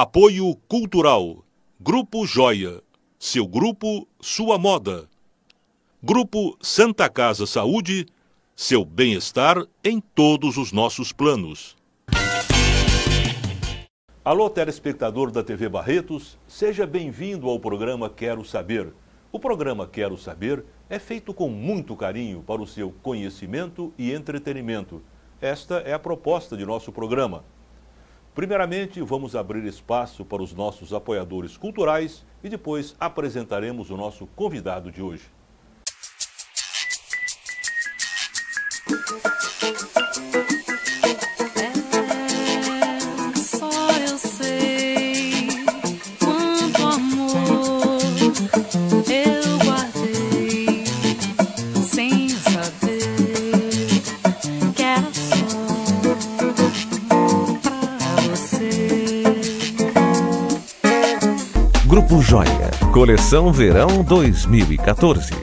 Apoio Cultural. Grupo Joia. Seu grupo, sua moda. Grupo Santa Casa Saúde. Seu bem-estar em todos os nossos planos. Alô, telespectador da TV Barretos, seja bem-vindo ao programa Quero Saber. O programa Quero Saber é feito com muito carinho para o seu conhecimento e entretenimento. Esta é a proposta de nosso programa. Primeiramente, vamos abrir espaço para os nossos apoiadores culturais e depois apresentaremos o nosso convidado de hoje. Grupo Joia, Coleção Verão 2014.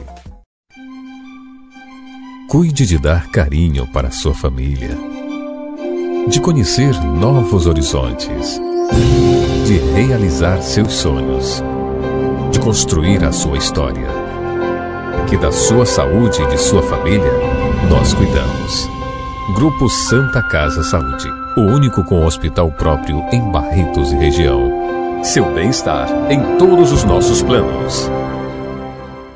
Cuide de dar carinho para sua família, de conhecer novos horizontes, de realizar seus sonhos, de construir a sua história. Que da sua saúde e de sua família nós cuidamos. Grupo Santa Casa Saúde, o único com hospital próprio em Barretos e região. Seu bem-estar em todos os nossos planos.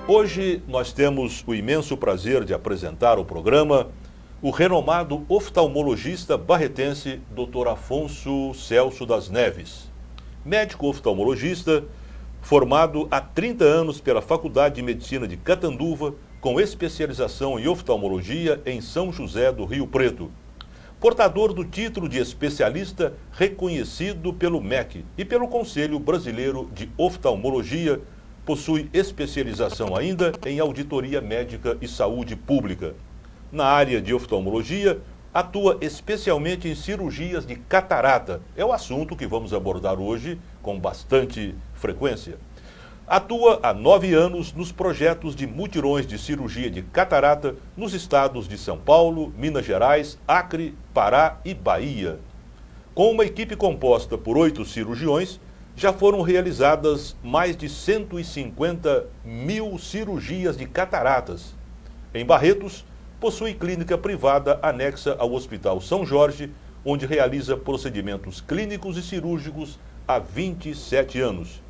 Hoje nós temos o imenso prazer de apresentar o programa o renomado oftalmologista barretense Dr. Afonso Celso das Neves. Médico oftalmologista, formado há 30 anos pela Faculdade de Medicina de Catanduva, com especialização em oftalmologia em São José do Rio Preto. Portador do título de especialista reconhecido pelo MEC e pelo Conselho Brasileiro de Oftalmologia, possui especialização ainda em auditoria médica e saúde pública. Na área de oftalmologia, atua especialmente em cirurgias de catarata. É o assunto que vamos abordar hoje com bastante frequência. Atua há 9 anos nos projetos de mutirões de cirurgia de catarata nos estados de São Paulo, Minas Gerais, Acre, Pará e Bahia. Com uma equipe composta por 8 cirurgiões, já foram realizadas mais de 150 mil cirurgias de cataratas. Em Barretos, possui clínica privada anexa ao Hospital São Jorge, onde realiza procedimentos clínicos e cirúrgicos há 27 anos.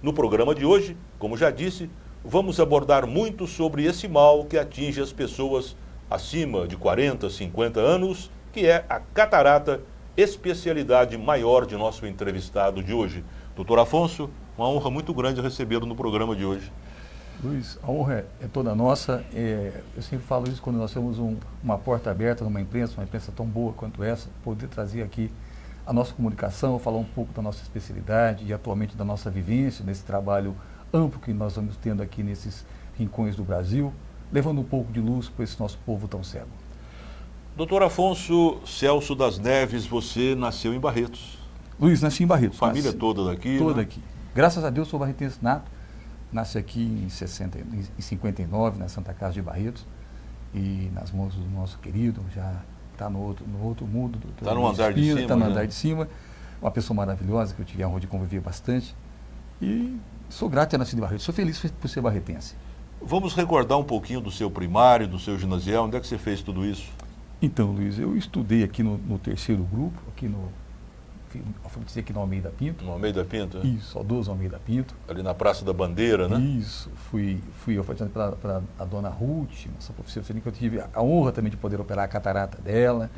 No programa de hoje, como já disse, vamos abordar muito sobre esse mal que atinge as pessoas acima de 40, 50 anos, que é a catarata, especialidade maior de nosso entrevistado de hoje. Doutor Afonso, uma honra muito grande recebê-lo no programa de hoje. Luiz, a honra é toda nossa. Eu sempre falo isso quando nós temos uma porta aberta numa imprensa, uma imprensa tão boa quanto essa, poder trazer aqui a nossa comunicação, falar um pouco da nossa especialidade e atualmente da nossa vivência, nesse trabalho amplo que nós vamos tendo aqui nesses rincões do Brasil, levando um pouco de luz para esse nosso povo tão cego. Doutor Afonso Celso das Neves, você nasceu em Barretos. Luiz, nasci em Barretos. Família toda daqui? Toda, né? aqui. Graças a Deus sou barretense nato. Nasci aqui em 59, na Santa Casa de Barretos, e nas mãos do nosso querido, já está no outro mundo. Está no andar de cima. Está no andar de cima. Uma pessoa maravilhosa que eu tive a honra de conviver bastante. E sou grato a ter nascido em Barretos. Sou feliz por ser barretense. Vamos recordar um pouquinho do seu primário, do seu ginasial. Onde é que você fez tudo isso? Então, Luiz, eu estudei aqui no 3º grupo, alfabetizei aqui no Almeida Pinto. No Almeida Pinto? Isso, saudoso Almeida Pinto. Ali na Praça da Bandeira, né? Isso, fui alfabetizado para a dona Ruth, nossa professora, que eu tive a honra também de poder operar a catarata dela.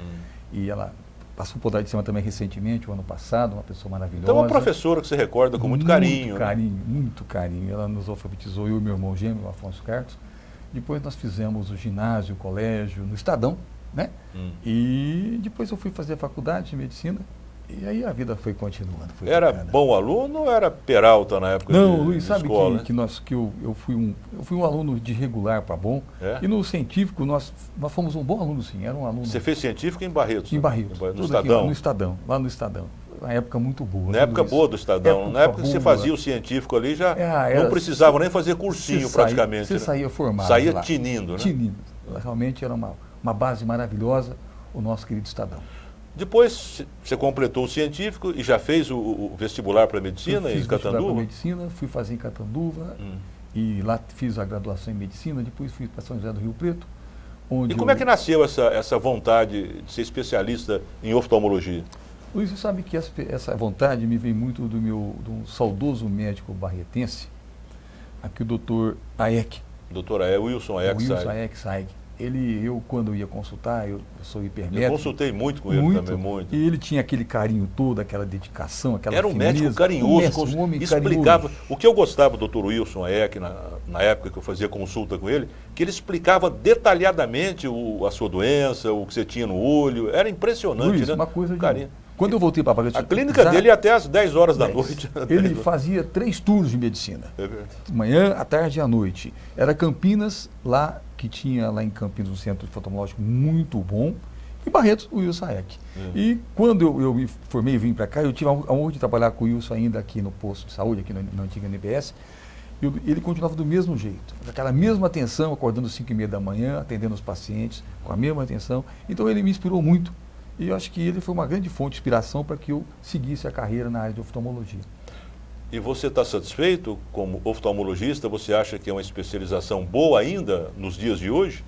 E ela passou por lá de cima também recentemente, o ano passado, uma pessoa maravilhosa. Então é uma professora que você recorda com muito carinho. Muito carinho. Ela nos alfabetizou, eu e meu irmão gêmeo, o Afonso Carlos. Depois nós fizemos o ginásio, o colégio, no Estadão, né? E depois eu fui fazer a faculdade de medicina. E aí a vida foi continuando. Era bom aluno ou era peralta na época? Não, Luiz, sabe escola, que eu fui um aluno de regular para bom. É? E no científico nós fomos um bom aluno, sim. Era um aluno. Você fez científico em Barretos? Em Barretos. No Estadão? No Estadão, lá no Estadão. Uma época muito boa. Na época boa do Estadão. Na época que você fazia o científico ali, já não precisava nem fazer cursinho praticamente. Você saía formado. Saía lá, tinindo, né? Tinindo. Realmente era uma base maravilhosa, o nosso querido Estadão. Depois você completou o científico e já fez o vestibular para medicina em Catanduva? Para medicina, fui fazer em Catanduva e lá fiz a graduação em medicina, depois fui para São José do Rio Preto. E como é que nasceu essa vontade de ser especialista em oftalmologia? Luiz, você sabe que essa vontade me vem muito de um saudoso médico barretense, aqui o doutor Aek. Doutor Wilson Aek. Wilson Aek Saig. Eu quando ia consultar, eu sou hipermétrico. Eu consultei muito com ele também, muito. E ele tinha aquele carinho todo, aquela dedicação, aquela Era um médico carinhoso, um homem explicava. carinhoso. O que eu gostava do Dr. Wilson Aek, na época que eu fazia consulta com ele, que ele explicava detalhadamente a sua doença, o que você tinha no olho. Era impressionante, Luiz, né? Uma coisa carinho. Quando eu voltei para a clínica dele ia até às 10 horas da noite. Ele fazia 3 turnos de medicina. É verdade. De manhã, à tarde e à noite. Era Campinas, lá que tinha lá em Campinas um centro oftalmológico muito bom, e Barretos, o Wilson Aek. E quando eu me formei e vim para cá, eu tive a honra de trabalhar com o Wilson ainda aqui no posto de saúde, aqui na antiga NBS. Ele continuava do mesmo jeito, com aquela mesma atenção, acordando às 5h30 da manhã, atendendo os pacientes, com a mesma atenção. Então ele me inspirou muito. E eu acho que ele foi uma grande fonte de inspiração para que eu seguisse a carreira na área de oftalmologia. E você está satisfeito como oftalmologista? Você acha que é uma especialização boa ainda nos dias de hoje?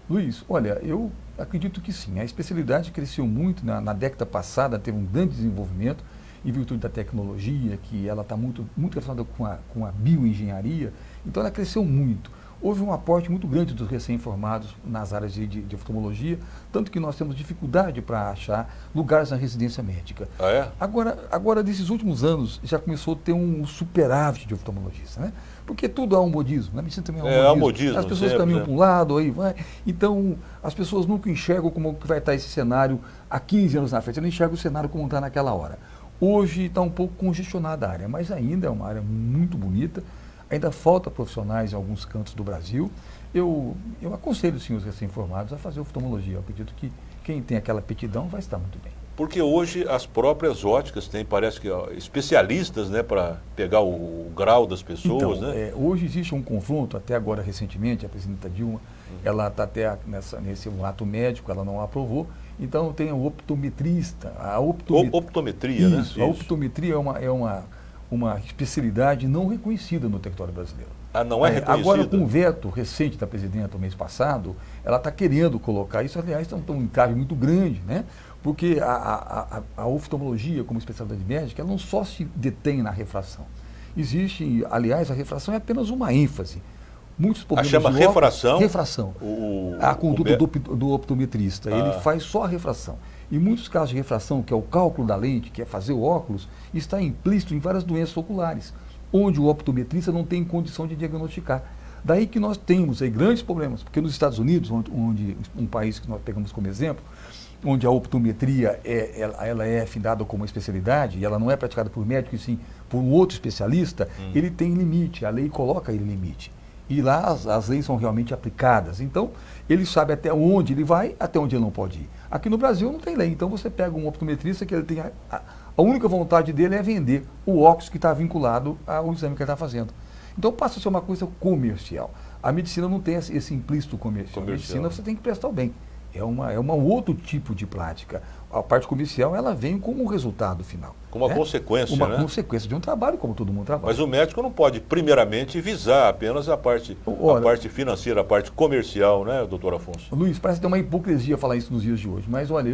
Luiz, olha, eu acredito que sim. A especialidade cresceu muito. Na década passada teve um grande desenvolvimento em virtude da tecnologia, que ela está muito relacionada com a bioengenharia. Então ela cresceu muito. Houve um aporte muito grande dos recém-formados nas áreas de oftalmologia, tanto que nós temos dificuldade para achar lugares na residência médica. Ah, é? Agora, nesses últimos anos, já começou a ter um superávit de oftalmologista, né? Porque tudo há um modismo, na medicina também há um modismo. As pessoas caminham para um lado, aí vai. Então, as pessoas nunca enxergam como que vai estar esse cenário há 15 anos na frente. Você não enxerga o cenário como está naquela hora. Hoje está um pouco congestionada a área, mas ainda é uma área muito bonita. Ainda falta profissionais em alguns cantos do Brasil. Eu aconselho, sim, os recém-formados a fazer oftalmologia. Eu acredito que quem tem aquela aptidão vai estar muito bem. Porque hoje as próprias óticas têm, parece que, especialistas, né, para pegar o grau das pessoas, então, né? Hoje existe um confronto, até agora recentemente, a presidenta Dilma, ela está até nesse ato médico, ela não aprovou. Então tem o optometrista. Optometria, né? Isso, a optometria é uma especialidade não reconhecida no território brasileiro. Ah, não é reconhecida? Agora, com o veto recente da presidenta, o mês passado, ela está querendo colocar isso. Aliás, é um entrave muito grande, né? Porque a oftalmologia, como especialidade médica, ela não só se detém na refração. Existe, aliás, a refração é apenas uma ênfase. Muitos problemas chama refração? Refração. A conduta do optometrista. Ele faz só a refração. Em muitos casos de refração, que é o cálculo da lente, que é fazer o óculos, está implícito em várias doenças oculares, onde o optometrista não tem condição de diagnosticar. Daí que nós temos aí grandes problemas, porque nos Estados Unidos, onde um país que nós pegamos como exemplo, onde a optometria ela é afindada como especialidade, e ela não é praticada por médico, e sim por um outro especialista, ele tem limite, a lei coloca ele limite. E lá as leis são realmente aplicadas. Então, ele sabe até onde ele vai, até onde ele não pode ir. Aqui no Brasil não tem lei. Então, você pega um optometrista que ele tem a única vontade dele é vender o óculos que está vinculado ao exame que ele está fazendo. Então, passa a ser uma coisa comercial. A medicina não tem esse implícito comercial. A medicina você tem que prestar o bem. É um outro tipo de prática. A parte comercial, ela vem como um resultado final. Como uma consequência, uma consequência de um trabalho, como todo mundo trabalha. Mas o médico não pode, primeiramente, visar apenas a parte financeira, a parte comercial, né, doutor Afonso? Luiz, parece ter uma hipocrisia falar isso nos dias de hoje. Mas, olha,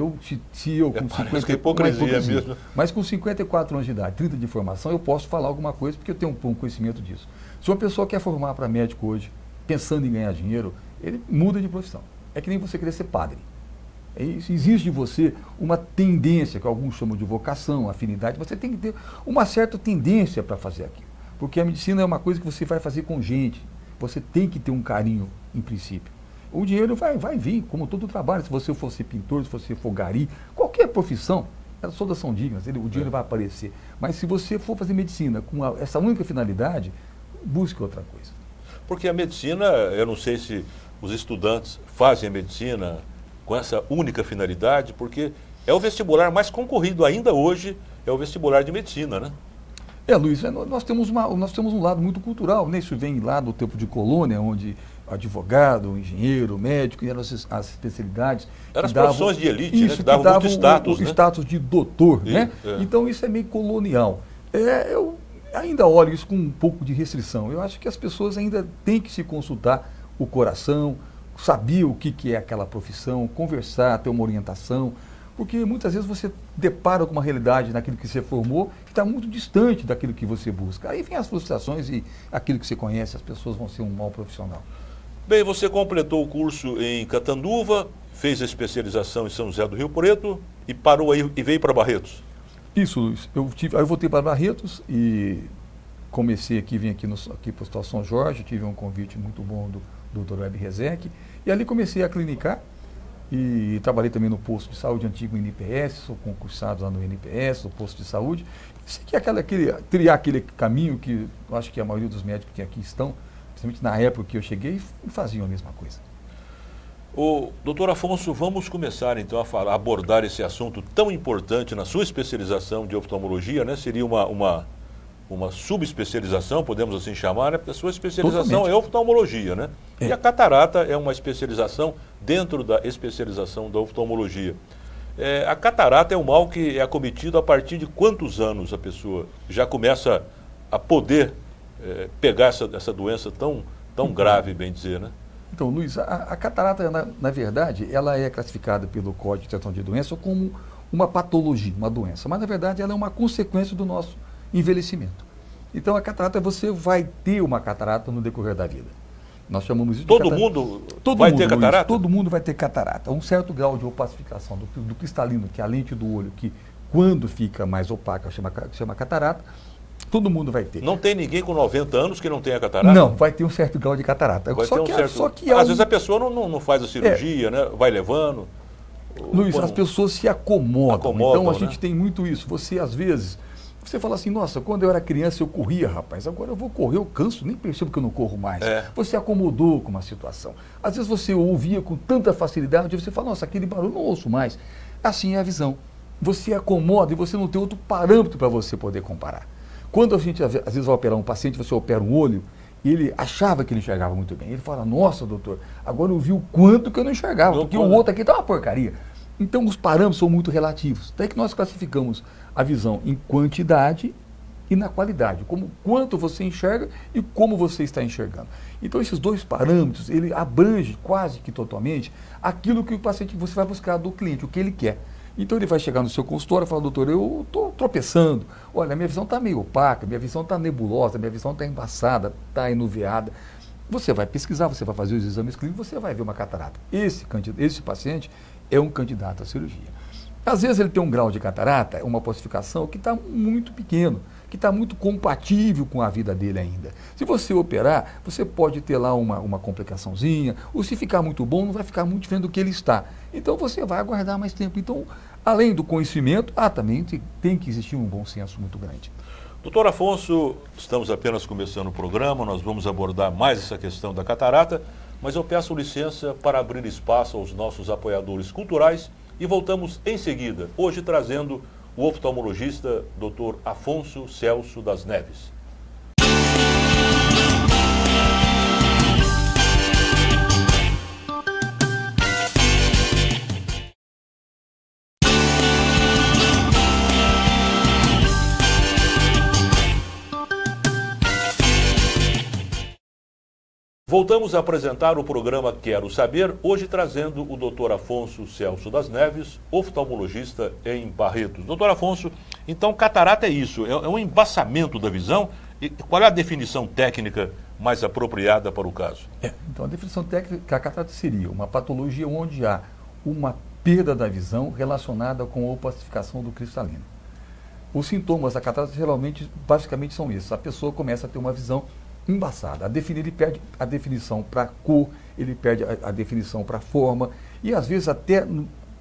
se eu com 50... hipocrisia mesmo. Mas com 54 anos de idade, 30 de formação, eu posso falar alguma coisa, porque eu tenho um conhecimento disso. Se uma pessoa quer formar para médico hoje, pensando em ganhar dinheiro, ele muda de profissão. É que nem você querer ser padre. Existe de você uma tendência, que alguns chamam de vocação, afinidade, você tem que ter uma certa tendência para fazer aquilo. Porque a medicina é uma coisa que você vai fazer com gente, você tem que ter um carinho, em princípio. O dinheiro vai vir, como todo trabalho, se você for ser pintor, se você for gari, qualquer profissão, elas todas são dignas, o dinheiro vai aparecer. Mas se você for fazer medicina com essa única finalidade, busque outra coisa. Porque a medicina, eu não sei se os estudantes fazem a medicina com essa única finalidade, porque é o vestibular mais concorrido ainda hoje, é o vestibular de medicina, né? Luiz, nós temos um lado muito cultural, né? Isso vem lá do tempo de colônia, onde advogado, engenheiro, médico, eram as especialidades. Eram as profissões de elite, isso, né? Que davam muito status, o status de doutor, né? Então isso é meio colonial. Eu ainda olho isso com um pouco de restrição. Eu acho que as pessoas ainda têm que se consultar o coração, saber o que é aquela profissão, conversar, ter uma orientação, porque muitas vezes você depara com uma realidade naquilo que você formou que está muito distante daquilo que você busca. Aí vem as frustrações e aquilo que você conhece, as pessoas vão ser um mau profissional. Bem, você completou o curso em Catanduva, fez a especialização em São José do Rio Preto e parou aí e veio para Barretos. Isso, Luiz. Eu voltei para Barretos e comecei aqui, vim aqui para o Hospital São Jorge, tive um convite muito bom do Dr. Web Rezec, e ali comecei a clinicar e trabalhei também no posto de saúde antigo INPS, sou concursado lá no INPS, no posto de saúde. Isso aqui é criar aquele caminho que eu acho que a maioria dos médicos que aqui estão, principalmente na época que eu cheguei, faziam a mesma coisa. Doutor Afonso, vamos começar então a abordar esse assunto tão importante na sua especialização de oftalmologia, né? Seria uma subespecialização, podemos assim chamar, né? Porque a sua especialização Totalmente. é oftalmologia, né? É. E a catarata é uma especialização dentro da especialização da oftalmologia. A catarata é um mal que é acometido a partir de quantos anos a pessoa já começa a poder pegar essa doença tão grave, bem dizer, né? Então, Luiz, a catarata, na verdade, ela é classificada pelo Código de Tratamento de Doença como uma patologia, uma doença. Mas, na verdade, ela é uma consequência do nosso envelhecimento. Então, a catarata, você vai ter uma catarata no decorrer da vida. Nós chamamos isso de Todo mundo vai ter catarata? Luiz, todo mundo vai ter catarata. Um certo grau de opacificação do cristalino, que é a lente do olho, que quando fica mais opaca, chama catarata, todo mundo vai ter. Não tem ninguém com 90 anos que não tenha catarata? Não, vai ter um certo grau de catarata. Às vezes a pessoa não faz a cirurgia, né? Vai levando. Luiz, as pessoas se acomodam. Então a gente né? tem muito isso. Você, às vezes, você fala assim, nossa, quando eu era criança eu corria, rapaz, agora eu vou correr, eu canso, nem percebo que eu não corro mais. Você acomodou com uma situação. Às vezes você ouvia com tanta facilidade, você fala, nossa, aquele barulho eu não ouço mais. Assim é a visão. Você acomoda e você não tem outro parâmetro para você poder comparar. Quando a gente, às vezes, vai operar um paciente, você opera um olho, e ele achava que ele enxergava muito bem. Ele fala, nossa, doutor, agora eu vi o quanto que eu não enxergava, porque o outro aqui está uma porcaria. Então, os parâmetros são muito relativos. Daí que nós classificamos a visão em quantidade e na qualidade, como quanto você enxerga e como você está enxergando. Então, esses dois parâmetros, ele abrange quase que totalmente aquilo que o paciente, você vai buscar do cliente, o que ele quer. Então ele vai chegar no seu consultório e falar, doutor, eu estou tropeçando, olha, minha visão está meio opaca, minha visão está nebulosa, minha visão está embaçada, está enuviada. Você vai pesquisar, você vai fazer os exames clínicos, você vai ver uma catarata. Esse paciente é um candidato à cirurgia. Às vezes ele tem um grau de catarata, uma opacificação que está muito pequeno, que está muito compatível com a vida dele ainda. Se você operar, você pode ter lá uma complicaçãozinha, ou se ficar muito bom, não vai ficar muito diferente do que ele está. Então você vai aguardar mais tempo. Então, além do conhecimento, também tem que existir um bom senso muito grande. Doutor Afonso, estamos apenas começando o programa, nós vamos abordar mais essa questão da catarata, mas eu peço licença para abrir espaço aos nossos apoiadores culturais e voltamos em seguida, hoje trazendo o oftalmologista Dr. Afonso Celso das Neves. Voltamos a apresentar o programa Quero Saber, hoje trazendo o Dr. Afonso Celso das Neves, oftalmologista em Barretos. Doutor Afonso, então catarata é isso, é um embaçamento da visão? E qual é a definição técnica mais apropriada para o caso? Então a definição técnica, a catarata seria uma patologia onde há uma perda da visão relacionada com a opacificação do cristalino. Os sintomas da catarata geralmente, basicamente são esses, a pessoa começa a ter uma visão embaçada. Ele perde a definição para cor, ele perde a definição para forma e às vezes até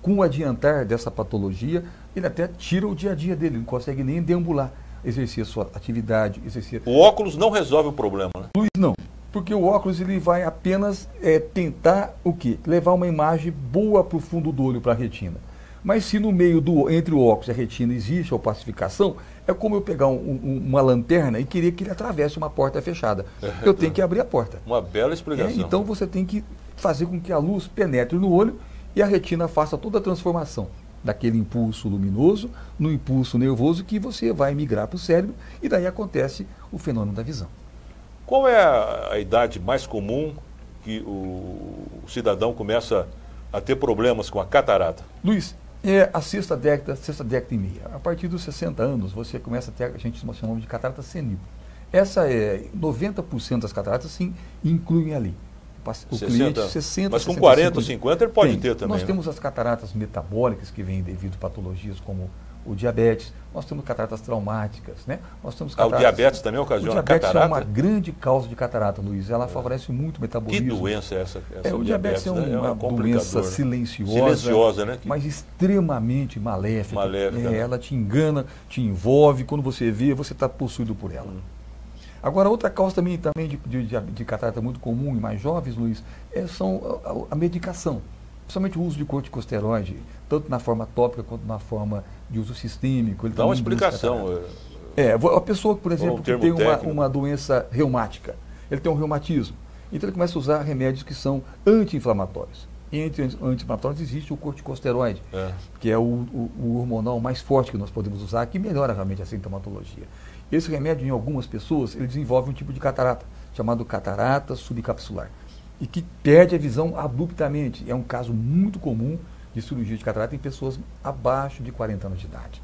com o adiantar dessa patologia, ele até tira o dia a dia dele, não consegue nem deambular, exercer a sua atividade, exercer... O óculos não resolve o problema, né? Luiz, não, porque o óculos ele vai apenas tentar o quê? Levar uma imagem boa para o fundo do olho, para a retina. Mas se no meio entre o óculos e a retina existe a opacificação, É como eu pegar uma lanterna e querer que ele atravesse uma porta fechada. Eu tenho que abrir a porta. Uma bela explicação. Então você tem que fazer com que a luz penetre no olho e a retina faça toda a transformação daquele impulso luminoso no impulso nervoso que você vai migrar para o cérebro e daí acontece o fenômeno da visão. Qual é a idade mais comum que o cidadão começa a ter problemas com a catarata? Luiz, a sexta década e meia. A partir dos 60 anos você começa a ter, a gente chama de catarata senil. 90% das cataratas sim incluem ali. O cliente 60, mas com 60, 40, 50 ele pode ter também. Nós temos as cataratas metabólicas que vêm devido a patologias como o diabetes, nós temos cataratas traumáticas, né? Nós temos cataratas, o diabetes também ocasiona catarata? O diabetes é uma grande causa de catarata, Luiz. Ela favorece muito o metabolismo. Que doença é essa? O diabetes é uma doença silenciosa, né? Mas extremamente maléfica. Né? Ela te engana, te envolve, quando você vê, você está possuído por ela. Agora, outra causa também de catarata muito comum em mais jovens, Luiz, são a medicação. Principalmente o uso de corticosteroide, tanto na forma tópica quanto na forma de uso sistêmico. Dá uma explicação. A pessoa, por exemplo, que tem uma doença reumática, ele tem um reumatismo, então ele começa a usar remédios que são anti-inflamatórios. E entre anti-inflamatórios existe o corticosteroide, que é o hormonal mais forte que nós podemos usar, que melhora realmente a sintomatologia. Esse remédio, em algumas pessoas, ele desenvolve um tipo de catarata, chamado catarata subcapsular, e que perde a visão abruptamente. É um caso muito comum de cirurgia de catarata em pessoas abaixo de 40 anos de idade.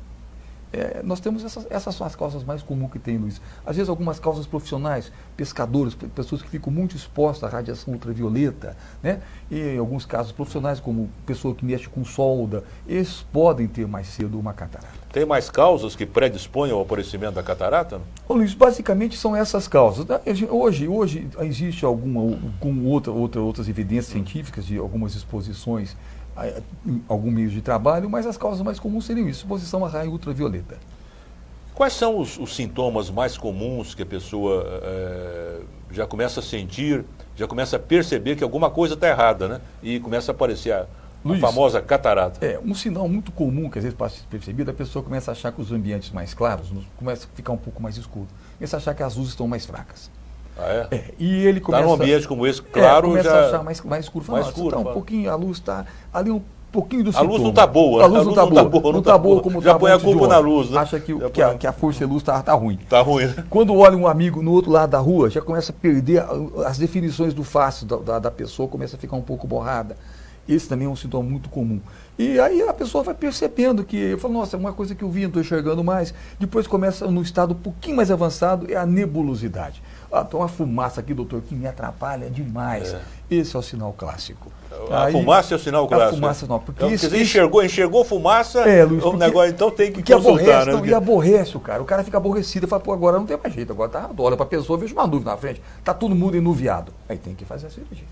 Nós temos essas são as causas mais comuns que tem, Luiz. Às vezes algumas causas profissionais, pescadores, pessoas que ficam muito expostas à radiação ultravioleta, né? E em alguns casos profissionais, como pessoa que mexe com solda, eles podem ter mais cedo uma catarata. Tem mais causas que predispõem ao aparecimento da catarata? Ô, Luiz, basicamente são essas causas. Hoje existe outras evidências científicas de algumas exposições em algum meio de trabalho, mas as causas mais comuns seriam isso, exposição à raio ultravioleta. Quais são os sintomas mais comuns que a pessoa já começa a sentir, já começa a perceber que alguma coisa está errada, né? E começa a aparecer a famosa catarata? Um sinal muito comum que às vezes passa percebido, a pessoa começa a achar que os ambientes mais claros começam a ficar um pouco mais escuros, começa a achar que as luzes estão mais fracas. E ele começa... Está num ambiente como esse, claro, começa já... a achar mais escuro. Um pouquinho, a luz está ali um pouquinho do sintoma. A luz não está boa. A luz não está boa como já põe a culpa na luz, né? Acha que a força de luz está ruim. Está ruim, né? Quando olha um amigo no outro lado da rua, já começa a perder as definições do face da pessoa, começa a ficar um pouco borrada. Esse também é um sintoma muito comum. E aí a pessoa vai percebendo que, fala, nossa, é uma coisa que eu vi, não estou enxergando mais. Depois começa no estado um pouquinho mais avançado, é a nebulosidade. Tem uma fumaça aqui, doutor, que me atrapalha demais. Esse é o sinal clássico. A fumaça é o sinal clássico? A fumaça é o sinal. Porque quer dizer, enxergou fumaça, Luiz, o negócio então tem que consultar, aborrece, né? E aborrece o cara. O cara fica aborrecido e fala, agora não tem mais jeito, agora olha para a pessoa, vejo uma nuvem na frente, está todo mundo enuviado. Aí tem que fazer a cirurgia.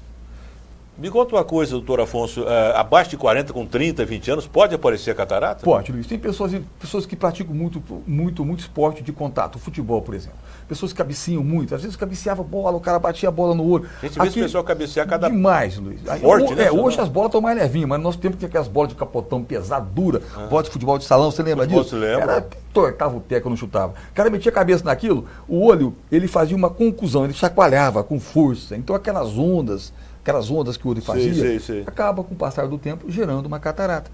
Me conta uma coisa, doutor Afonso, abaixo de 40, com 30, 20 anos, pode aparecer a catarata? Pode, Luiz. Tem pessoas que praticam muito esporte de contato, futebol, por exemplo. Pessoas que cabeceam muito, às vezes cabeceava bola, o cara batia a bola no olho. A gente vê esse pessoal cabecear cada... Demais, Luiz. Forte, né? Hoje as bolas estão mais levinhas, mas nós temos que ter aquelas bolas de capotão pesado, dura, bola de futebol de salão, você lembra disso? Você lembra? Tortava o pé quando chutava. O cara metia a cabeça naquilo, o olho, ele fazia uma concusão, ele chacoalhava com força. Então aquelas ondas que o olho fazia, acaba com o passar do tempo gerando uma catarata.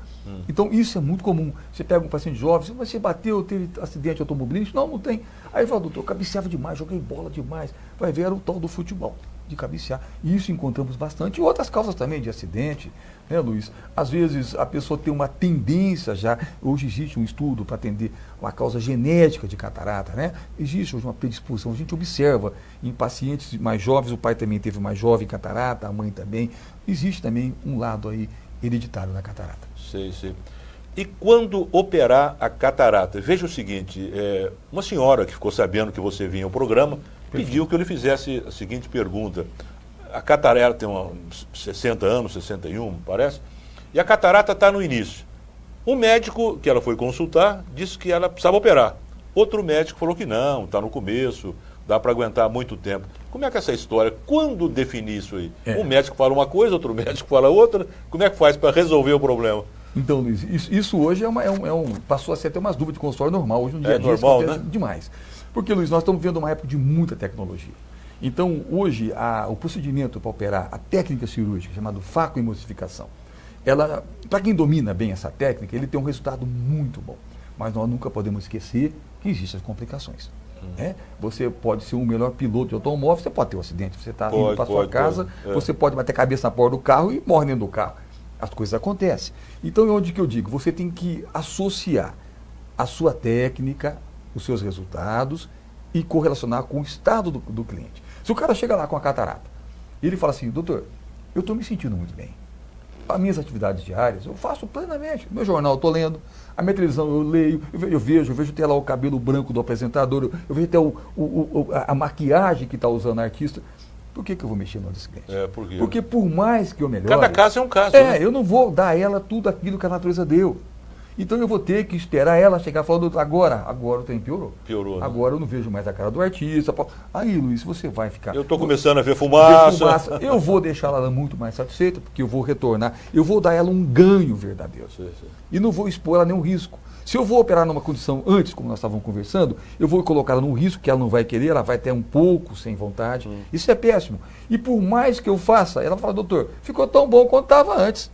Então isso é muito comum. Você pega um paciente jovem, você bateu, teve acidente automobilístico? Não tem. Aí fala, doutor, eu cabeceava demais, joguei bola demais. Vai ver, era o tal do futebol, de cabecear. E isso encontramos bastante. E outras causas também de acidente, né, Luiz? Às vezes a pessoa tem uma tendência já, hoje existe um estudo para atender uma causa genética de catarata, né? Existe hoje uma predisposição, a gente observa em pacientes mais jovens, o pai também teve mais jovem catarata, a mãe também. Existe também um lado aí hereditário na catarata. Sei. E quando operar a catarata? Veja o seguinte, uma senhora que ficou sabendo que você vinha ao programa, pediu que eu lhe fizesse a seguinte pergunta. A catarata tem uns 60 anos, 61, parece, e a catarata está no início. Um médico que ela foi consultar disse que ela precisava operar. Outro médico falou que não, está no começo, dá para aguentar muito tempo. Como é que é essa história? Quando definir isso aí? Um médico fala uma coisa, outro médico fala outra. Como é que faz para resolver o problema? Então, Luiz, isso hoje passou a ser até umas dúvidas de consultório normal. Hoje no dia a dia normal, isso acontece demais. Porque, Luiz, nós estamos vivendo uma época de muita tecnologia. Então, hoje, o procedimento para operar a técnica cirúrgica, chamado facoemulsificação, para quem domina bem essa técnica, ele tem um resultado muito bom. Mas nós nunca podemos esquecer que existem as complicações. Né? Você pode ser o melhor piloto de automóvel, você pode ter um acidente, você está indo para sua casa, você pode bater a cabeça na porta do carro e morre dentro do carro. As coisas acontecem. Então, é onde que eu digo, você tem que associar a sua técnica, os seus resultados e correlacionar com o estado do cliente. Se o cara chega lá com a catarata e ele fala assim, doutor, eu estou me sentindo muito bem. As minhas atividades diárias eu faço plenamente. Meu jornal eu estou lendo, a minha televisão eu leio, eu vejo até lá o cabelo branco do apresentador, eu vejo até a maquiagem que está usando o artista. Por que eu vou mexer no desse cliente? Por quê? Porque por mais que eu melhore... Cada caso é um caso. Né? Eu não vou dar a ela tudo aquilo que a natureza deu. Então eu vou ter que esperar ela chegar falando, agora o trem piorou. Piorou, né? Agora eu não vejo mais a cara do artista. Aí, Luiz, você vai ficar... Eu estou começando a ver fumaça. Eu vou deixar ela muito mais satisfeita, porque eu vou retornar, eu vou dar a ela um ganho verdadeiro. Sim. E não vou expor ela a nenhum risco. Se eu vou operar numa condição antes, como nós estávamos conversando, eu vou colocar ela num risco que ela não vai querer, ela vai ter um pouco sem vontade. Isso é péssimo. E por mais que eu faça, ela fala, doutor, ficou tão bom quanto estava antes.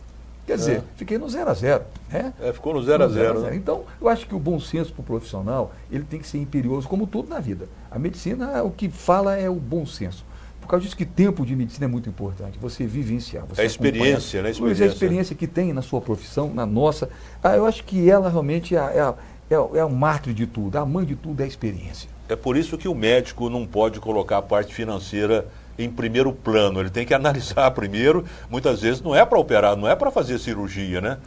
Quer dizer, fiquei no 0 a 0. Né? Ficou no 0 a 0. Né? Então, eu acho que o bom senso para o profissional, ele tem que ser imperioso, como tudo na vida. A medicina, o que fala é o bom senso. Por causa disso que tempo de medicina é muito importante. Você vivenciar. Você a experiência, né? A experiência que tem na sua profissão, na nossa. Eu acho que ela realmente é o mártir de tudo. A mãe de tudo é a experiência. É por isso que o médico não pode colocar a parte financeira em primeiro plano. Ele tem que analisar primeiro. Muitas vezes não é para operar, não é para fazer cirurgia, né?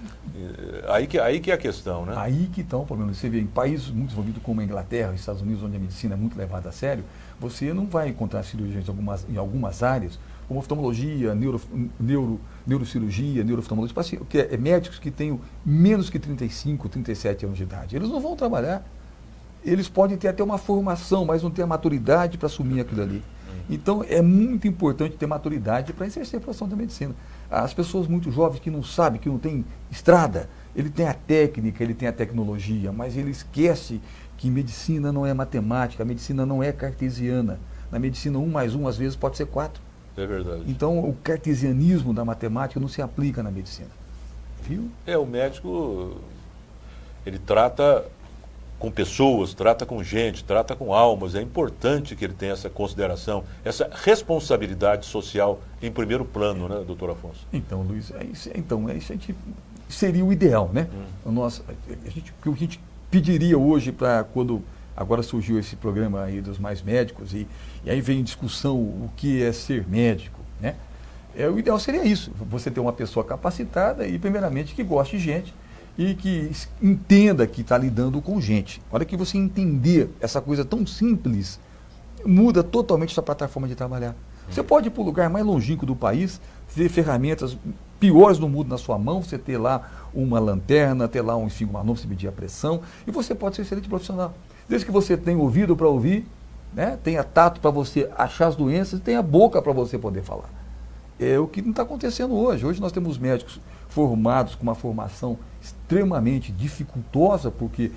Aí que é a questão, né? Aí que está o problema. Você vê em países muito desenvolvidos como a Inglaterra, os Estados Unidos, onde a medicina é muito levada a sério, você não vai encontrar cirurgiões em algumas áreas, como oftalmologia, neurocirurgia, neurooftalmologia, que é médicos que tenham menos que 35, 37 anos de idade. Eles não vão trabalhar. Eles podem ter até uma formação, mas não ter a maturidade para assumir aquilo ali. Então, é muito importante ter maturidade para exercer a profissão da medicina. As pessoas muito jovens que não sabem, que não têm estrada, ele tem a técnica, ele tem a tecnologia, mas ele esquece que medicina não é matemática, a medicina não é cartesiana. Na medicina, 1 mais 1, às vezes, pode ser 4. É verdade. Então, o cartesianismo da matemática não se aplica na medicina. Viu? O médico, ele trata com pessoas, trata com gente, trata com almas. É importante que ele tenha essa consideração, essa responsabilidade social em primeiro plano, né, doutor Afonso? Então, Luiz, isso seria o ideal, né? O que a gente pediria hoje para quando agora surgiu esse programa aí dos Mais Médicos e aí vem em discussão o que é ser médico, né? O ideal seria isso, você ter uma pessoa capacitada e primeiramente que goste de gente e que entenda que está lidando com gente. A hora que você entender essa coisa tão simples, muda totalmente sua plataforma de trabalhar. Você pode ir para o lugar mais longínquo do país, ter ferramentas piores do mundo na sua mão, você ter lá uma lanterna, ter lá um esfingmanômetro para medir a pressão, e você pode ser excelente profissional. Desde que você tenha ouvido para ouvir, né, tenha tato para você achar as doenças, e tenha boca para você poder falar. É o que não está acontecendo hoje. Hoje nós temos médicos formados com uma formação extremamente dificultosa, porque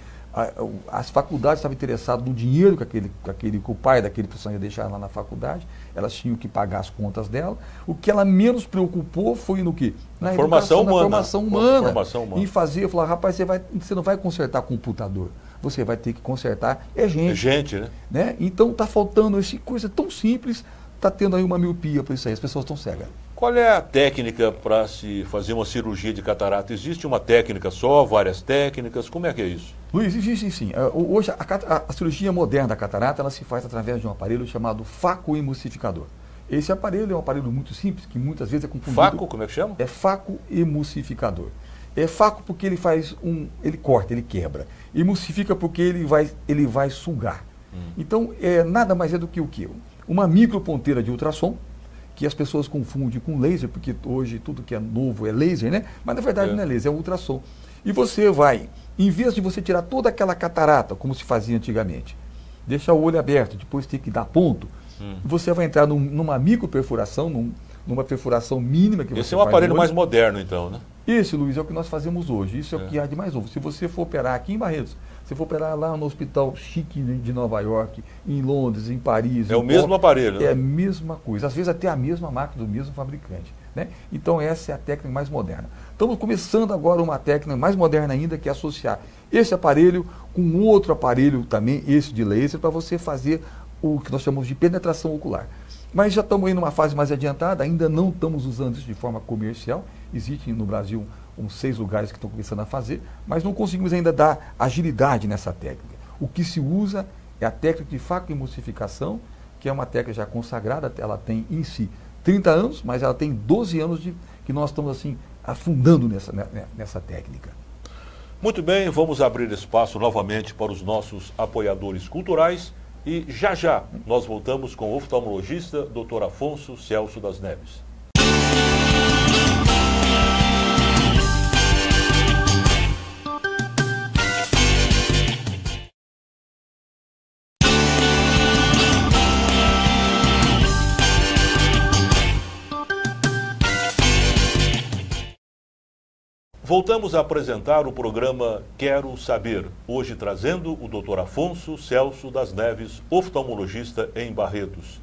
as faculdades estavam interessadas no dinheiro que o pai daquele profissional ia deixar lá na faculdade, elas tinham que pagar as contas dela. O que ela menos preocupou foi no quê? Na formação humana. Formação humana. Em fazer, falar, rapaz, você não vai consertar computador, você vai ter que consertar gente. É gente, né? Então está faltando essa coisa tão simples, está tendo aí uma miopia para isso aí, as pessoas estão cegas. Qual é a técnica para se fazer uma cirurgia de catarata? Existe uma técnica só, várias técnicas? Como é que é isso? Luiz, existe sim. Hoje a cirurgia moderna da catarata ela se faz através de um aparelho chamado facoemulsificador. Esse aparelho é um aparelho muito simples, que muitas vezes é confundido. Faco, como é que chama? É facoemulsificador. É faco porque ele ele corta, ele quebra. Emulsifica porque ele vai sugar. Então, nada mais é do que o quê? Uma microponteira de ultrassom, que as pessoas confundem com laser, porque hoje tudo que é novo é laser, né? Mas na verdade não é laser, é ultrassom. E você vai, em vez de você tirar toda aquela catarata, como se fazia antigamente, deixar o olho aberto, depois ter que dar ponto, você vai entrar numa microperfuração, numa perfuração mínima que você faz. Esse é um aparelho mais moderno, então, né? Esse, Luiz, é o que nós fazemos hoje. Isso é o que há de mais novo. Se você for operar aqui em Barretos, se for operar lá no hospital chique de Nova York, em Londres, em Paris... É o mesmo aparelho, né? É a mesma coisa. Às vezes até a mesma máquina do mesmo fabricante, né? Então essa é a técnica mais moderna. Estamos começando agora uma técnica mais moderna ainda, que é associar esse aparelho com outro aparelho também, esse de laser, para você fazer o que nós chamamos de penetração ocular. Mas já estamos aí numa fase mais adiantada, ainda não estamos usando isso de forma comercial. Existem no Brasil uns 6 lugares que estão começando a fazer, mas não conseguimos ainda dar agilidade nessa técnica. O que se usa é a técnica de facoemulsificação, que é uma técnica já consagrada, ela tem em si 30 anos, mas ela tem 12 anos que nós estamos assim afundando nessa técnica. Muito bem, vamos abrir espaço novamente para os nossos apoiadores culturais. E já nós voltamos com o oftalmologista Dr. Afonso Celso das Neves. Voltamos a apresentar o programa Quero Saber, hoje trazendo o Dr. Afonso Celso das Neves, oftalmologista em Barretos.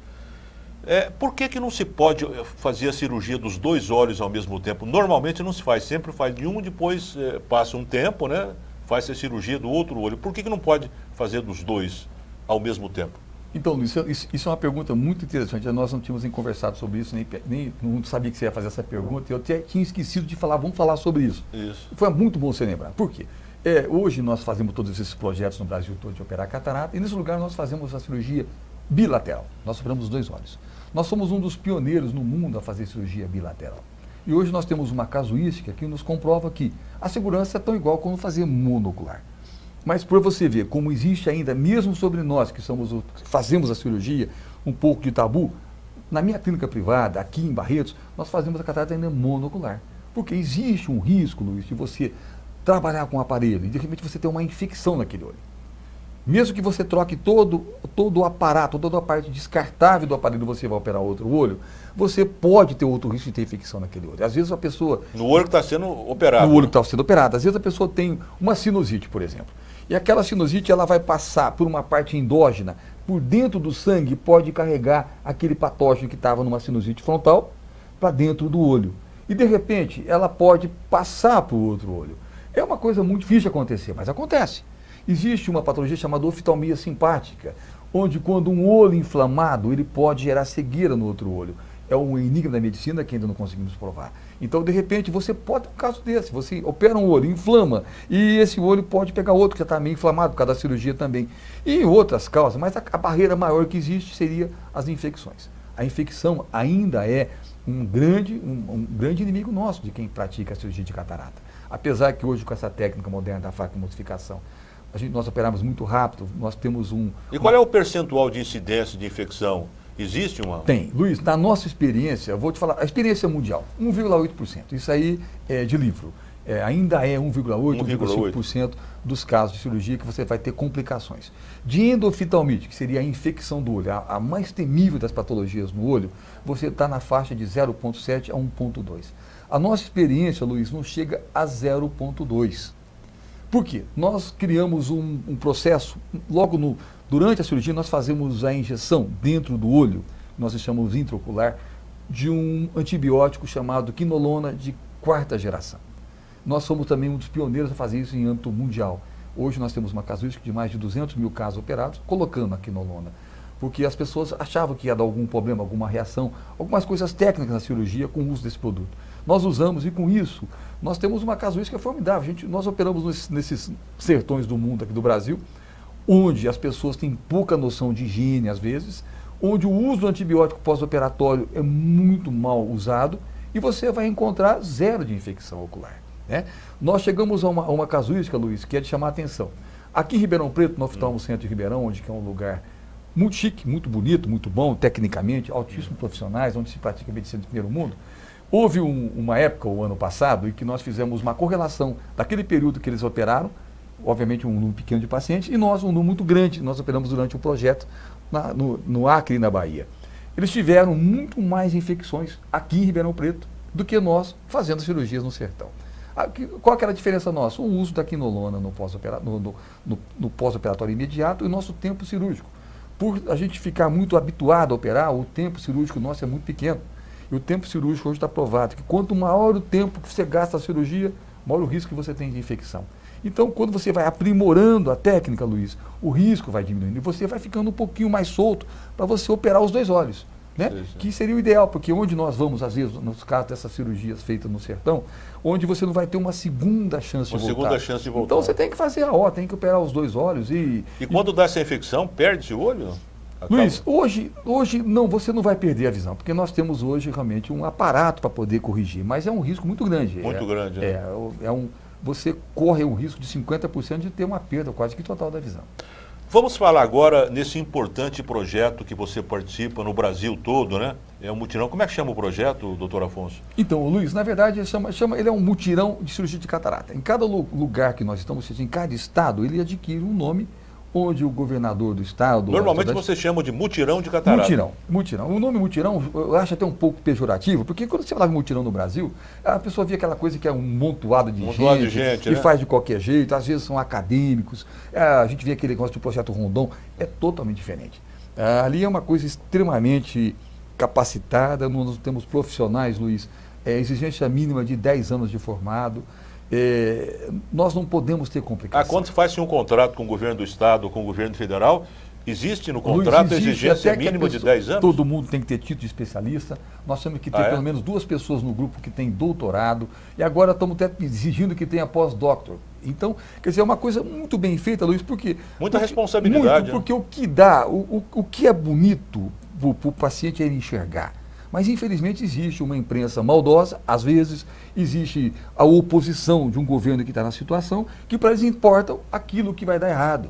Por que não se pode fazer a cirurgia dos 2 olhos ao mesmo tempo? Normalmente não se faz, sempre faz de um, depois passa um tempo, né? Faz a cirurgia do outro olho. Por que não pode fazer dos 2 ao mesmo tempo? Então, Luiz, isso é uma pergunta muito interessante. Nós não tínhamos nem conversado sobre isso, nem não sabia que você ia fazer essa pergunta. Eu até tinha esquecido de falar, vamos falar sobre isso. Foi muito bom você lembrar. Por quê? Hoje nós fazemos todos esses projetos no Brasil todo de operar catarata, e nesse lugar nós fazemos a cirurgia bilateral. Nós operamos os 2 olhos. Nós somos um dos pioneiros no mundo a fazer cirurgia bilateral. E hoje nós temos uma casuística que nos comprova que a segurança é tão igual como fazer monocular. Mas para você ver como existe ainda, mesmo sobre nós que fazemos a cirurgia, um pouco de tabu, na minha clínica privada, aqui em Barretos, nós fazemos a catarata ainda monocular. Porque existe um risco, Luiz, de você trabalhar com o aparelho e de repente você ter uma infecção naquele olho. Mesmo que você troque todo o aparato, toda a parte descartável do aparelho, você vai operar outro olho, você pode ter outro risco de ter infecção naquele olho. Às vezes a pessoa... No olho que está sendo operado. No olho que está sendo operado. Às vezes a pessoa tem uma sinusite, por exemplo. E aquela sinusite ela vai passar por uma parte endógena, por dentro do sangue, pode carregar aquele patógeno que estava numa sinusite frontal para dentro do olho. E de repente ela pode passar para o outro olho. É uma coisa muito difícil de acontecer, mas acontece. Existe uma patologia chamada oftalmia simpática, onde quando um olho inflamado, ele pode gerar cegueira no outro olho. É um enigma da medicina que ainda não conseguimos provar. Então, de repente, você pode ter um caso desse. Você opera um olho, inflama, e esse olho pode pegar outro que já está meio inflamado por causa da cirurgia também. E outras causas, mas a barreira maior que existe seria as infecções. A infecção ainda é um grande inimigo nosso de quem pratica a cirurgia de catarata. Apesar que hoje, com essa técnica moderna da facoemulsificação, nós operamos muito rápido, nós temos E qual é o percentual de incidência de infecção? Existe uma? Tem. Luiz, na nossa experiência, eu vou te falar, a experiência mundial, 1,8%. Isso aí é de livro. Ainda é 1,8%, 1,5% dos casos de cirurgia que você vai ter complicações. De endoftalmite, que seria a infecção do olho, a mais temível das patologias no olho, você está na faixa de 0,7 a 1,2. A nossa experiência, Luiz, não chega a 0,2. Por quê? Nós criamos um processo, durante a cirurgia nós fazemos a injeção dentro do olho, nós chamamos intraocular, de um antibiótico chamado quinolona de 4ª geração. Nós somos também um dos pioneiros a fazer isso em âmbito mundial. Hoje nós temos uma casuística de mais de 200 mil casos operados, colocando a quinolona, porque as pessoas achavam que ia dar algum problema, alguma reação, algumas coisas técnicas na cirurgia com o uso desse produto. Nós usamos e com isso nós temos uma casuística formidável. Nós operamos nesses sertões do mundo aqui do Brasil, onde as pessoas têm pouca noção de higiene às vezes, onde o uso do antibiótico pós-operatório é muito mal usado e você vai encontrar 0 de infecção ocular. Né? Nós chegamos a uma casuística, Luiz, que é de chamar a atenção. Aqui em Ribeirão Preto, no Oftalmo Centro de Ribeirão, onde que é um lugar muito chique, muito bonito, muito bom, tecnicamente, altíssimos profissionais, onde se pratica medicina de primeiro mundo, houve uma época, o ano passado, em que nós fizemos uma correlação daquele período que eles operaram, obviamente um número pequeno de pacientes, e nós um número muito grande, nós operamos durante um projeto no Acre e na Bahia. Eles tiveram muito mais infecções aqui em Ribeirão Preto do que nós fazendo cirurgias no sertão. Qual que era a diferença nossa? O uso da quinolona no pós-operatório imediato e o nosso tempo cirúrgico. Por a gente ficar muito habituado a operar, o tempo cirúrgico nosso é muito pequeno. E o tempo cirúrgico hoje está provado que quanto maior o tempo que você gasta a cirurgia, maior o risco que você tem de infecção. Então, quando você vai aprimorando a técnica, Luiz, o risco vai diminuindo e você vai ficando um pouquinho mais solto para você operar os dois olhos. Né? Sim. Que seria o ideal, porque onde nós vamos, às vezes, nos casos dessas cirurgias feitas no sertão, onde você não vai ter uma segunda chance de voltar. Uma segunda chance de voltar. Então você tem que fazer tem que operar os dois olhos. E quando dá essa infecção, perde-se o olho? Luiz, hoje não, você não vai perder a visão, porque nós temos hoje realmente um aparato para poder corrigir, mas é um risco muito grande. Muito grande, né? Você corre o risco de 50% de ter uma perda quase que total da visão. Vamos falar agora nesse importante projeto que você participa no Brasil todo, né? É um mutirão. Como é que chama o projeto, doutor Afonso? Então, Luiz, na verdade, ele é um mutirão de cirurgia de catarata. Em cada lugar que nós estamos, em cada estado, ele adquire um nome onde o governador do estado... Normalmente você chama de mutirão de catarata. Mutirão. O nome mutirão eu acho até um pouco pejorativo, porque quando você fala de mutirão no Brasil, a pessoa vê aquela coisa que é um montoado de gente que faz de qualquer jeito, às vezes são acadêmicos, a gente vê aquele negócio do projeto Rondon, é totalmente diferente. Ali é uma coisa extremamente capacitada, nós temos profissionais, Luiz, exigência mínima de 10 anos de formado. Nós não podemos ter complicações. Quando se faz um contrato com o governo do estado ou com o governo federal, existe no contrato a exigência mínima de 10 anos? Todo mundo tem que ter título de especialista. Nós temos que ter pelo menos 2 pessoas no grupo que têm doutorado. E agora estamos até exigindo que tenha pós-doctor. Então, quer dizer, é uma coisa muito bem feita, Luiz, porque... Muita responsabilidade. Porque o que dá, o que é bonito para o paciente é ele enxergar. Mas, infelizmente, existe uma imprensa maldosa, às vezes existe a oposição de um governo que está na situação, que para eles importa aquilo que vai dar errado.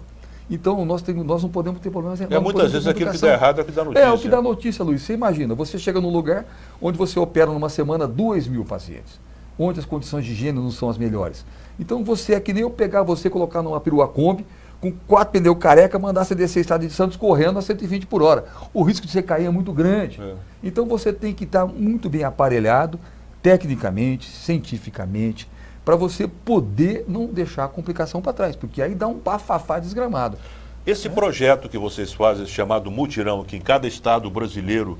Então, nós não podemos ter problemas. Muitas vezes aquilo que dá errado é o que dá notícia. É o que dá notícia, Luiz. Você imagina, você chega num lugar onde você opera numa semana 2.000 pacientes, onde as condições de higiene não são as melhores. Então, você é que nem eu pegar você, colocar numa perua Kombi, com 4 pneus careca, mandar você descer a Estrada de Santos correndo a 120 por hora. O risco de você cair é muito grande. Então você tem que estar muito bem aparelhado, tecnicamente, cientificamente, para você poder não deixar a complicação para trás, porque aí dá um bafafá desgramado. Esse projeto que vocês fazem, chamado mutirão, que em cada estado brasileiro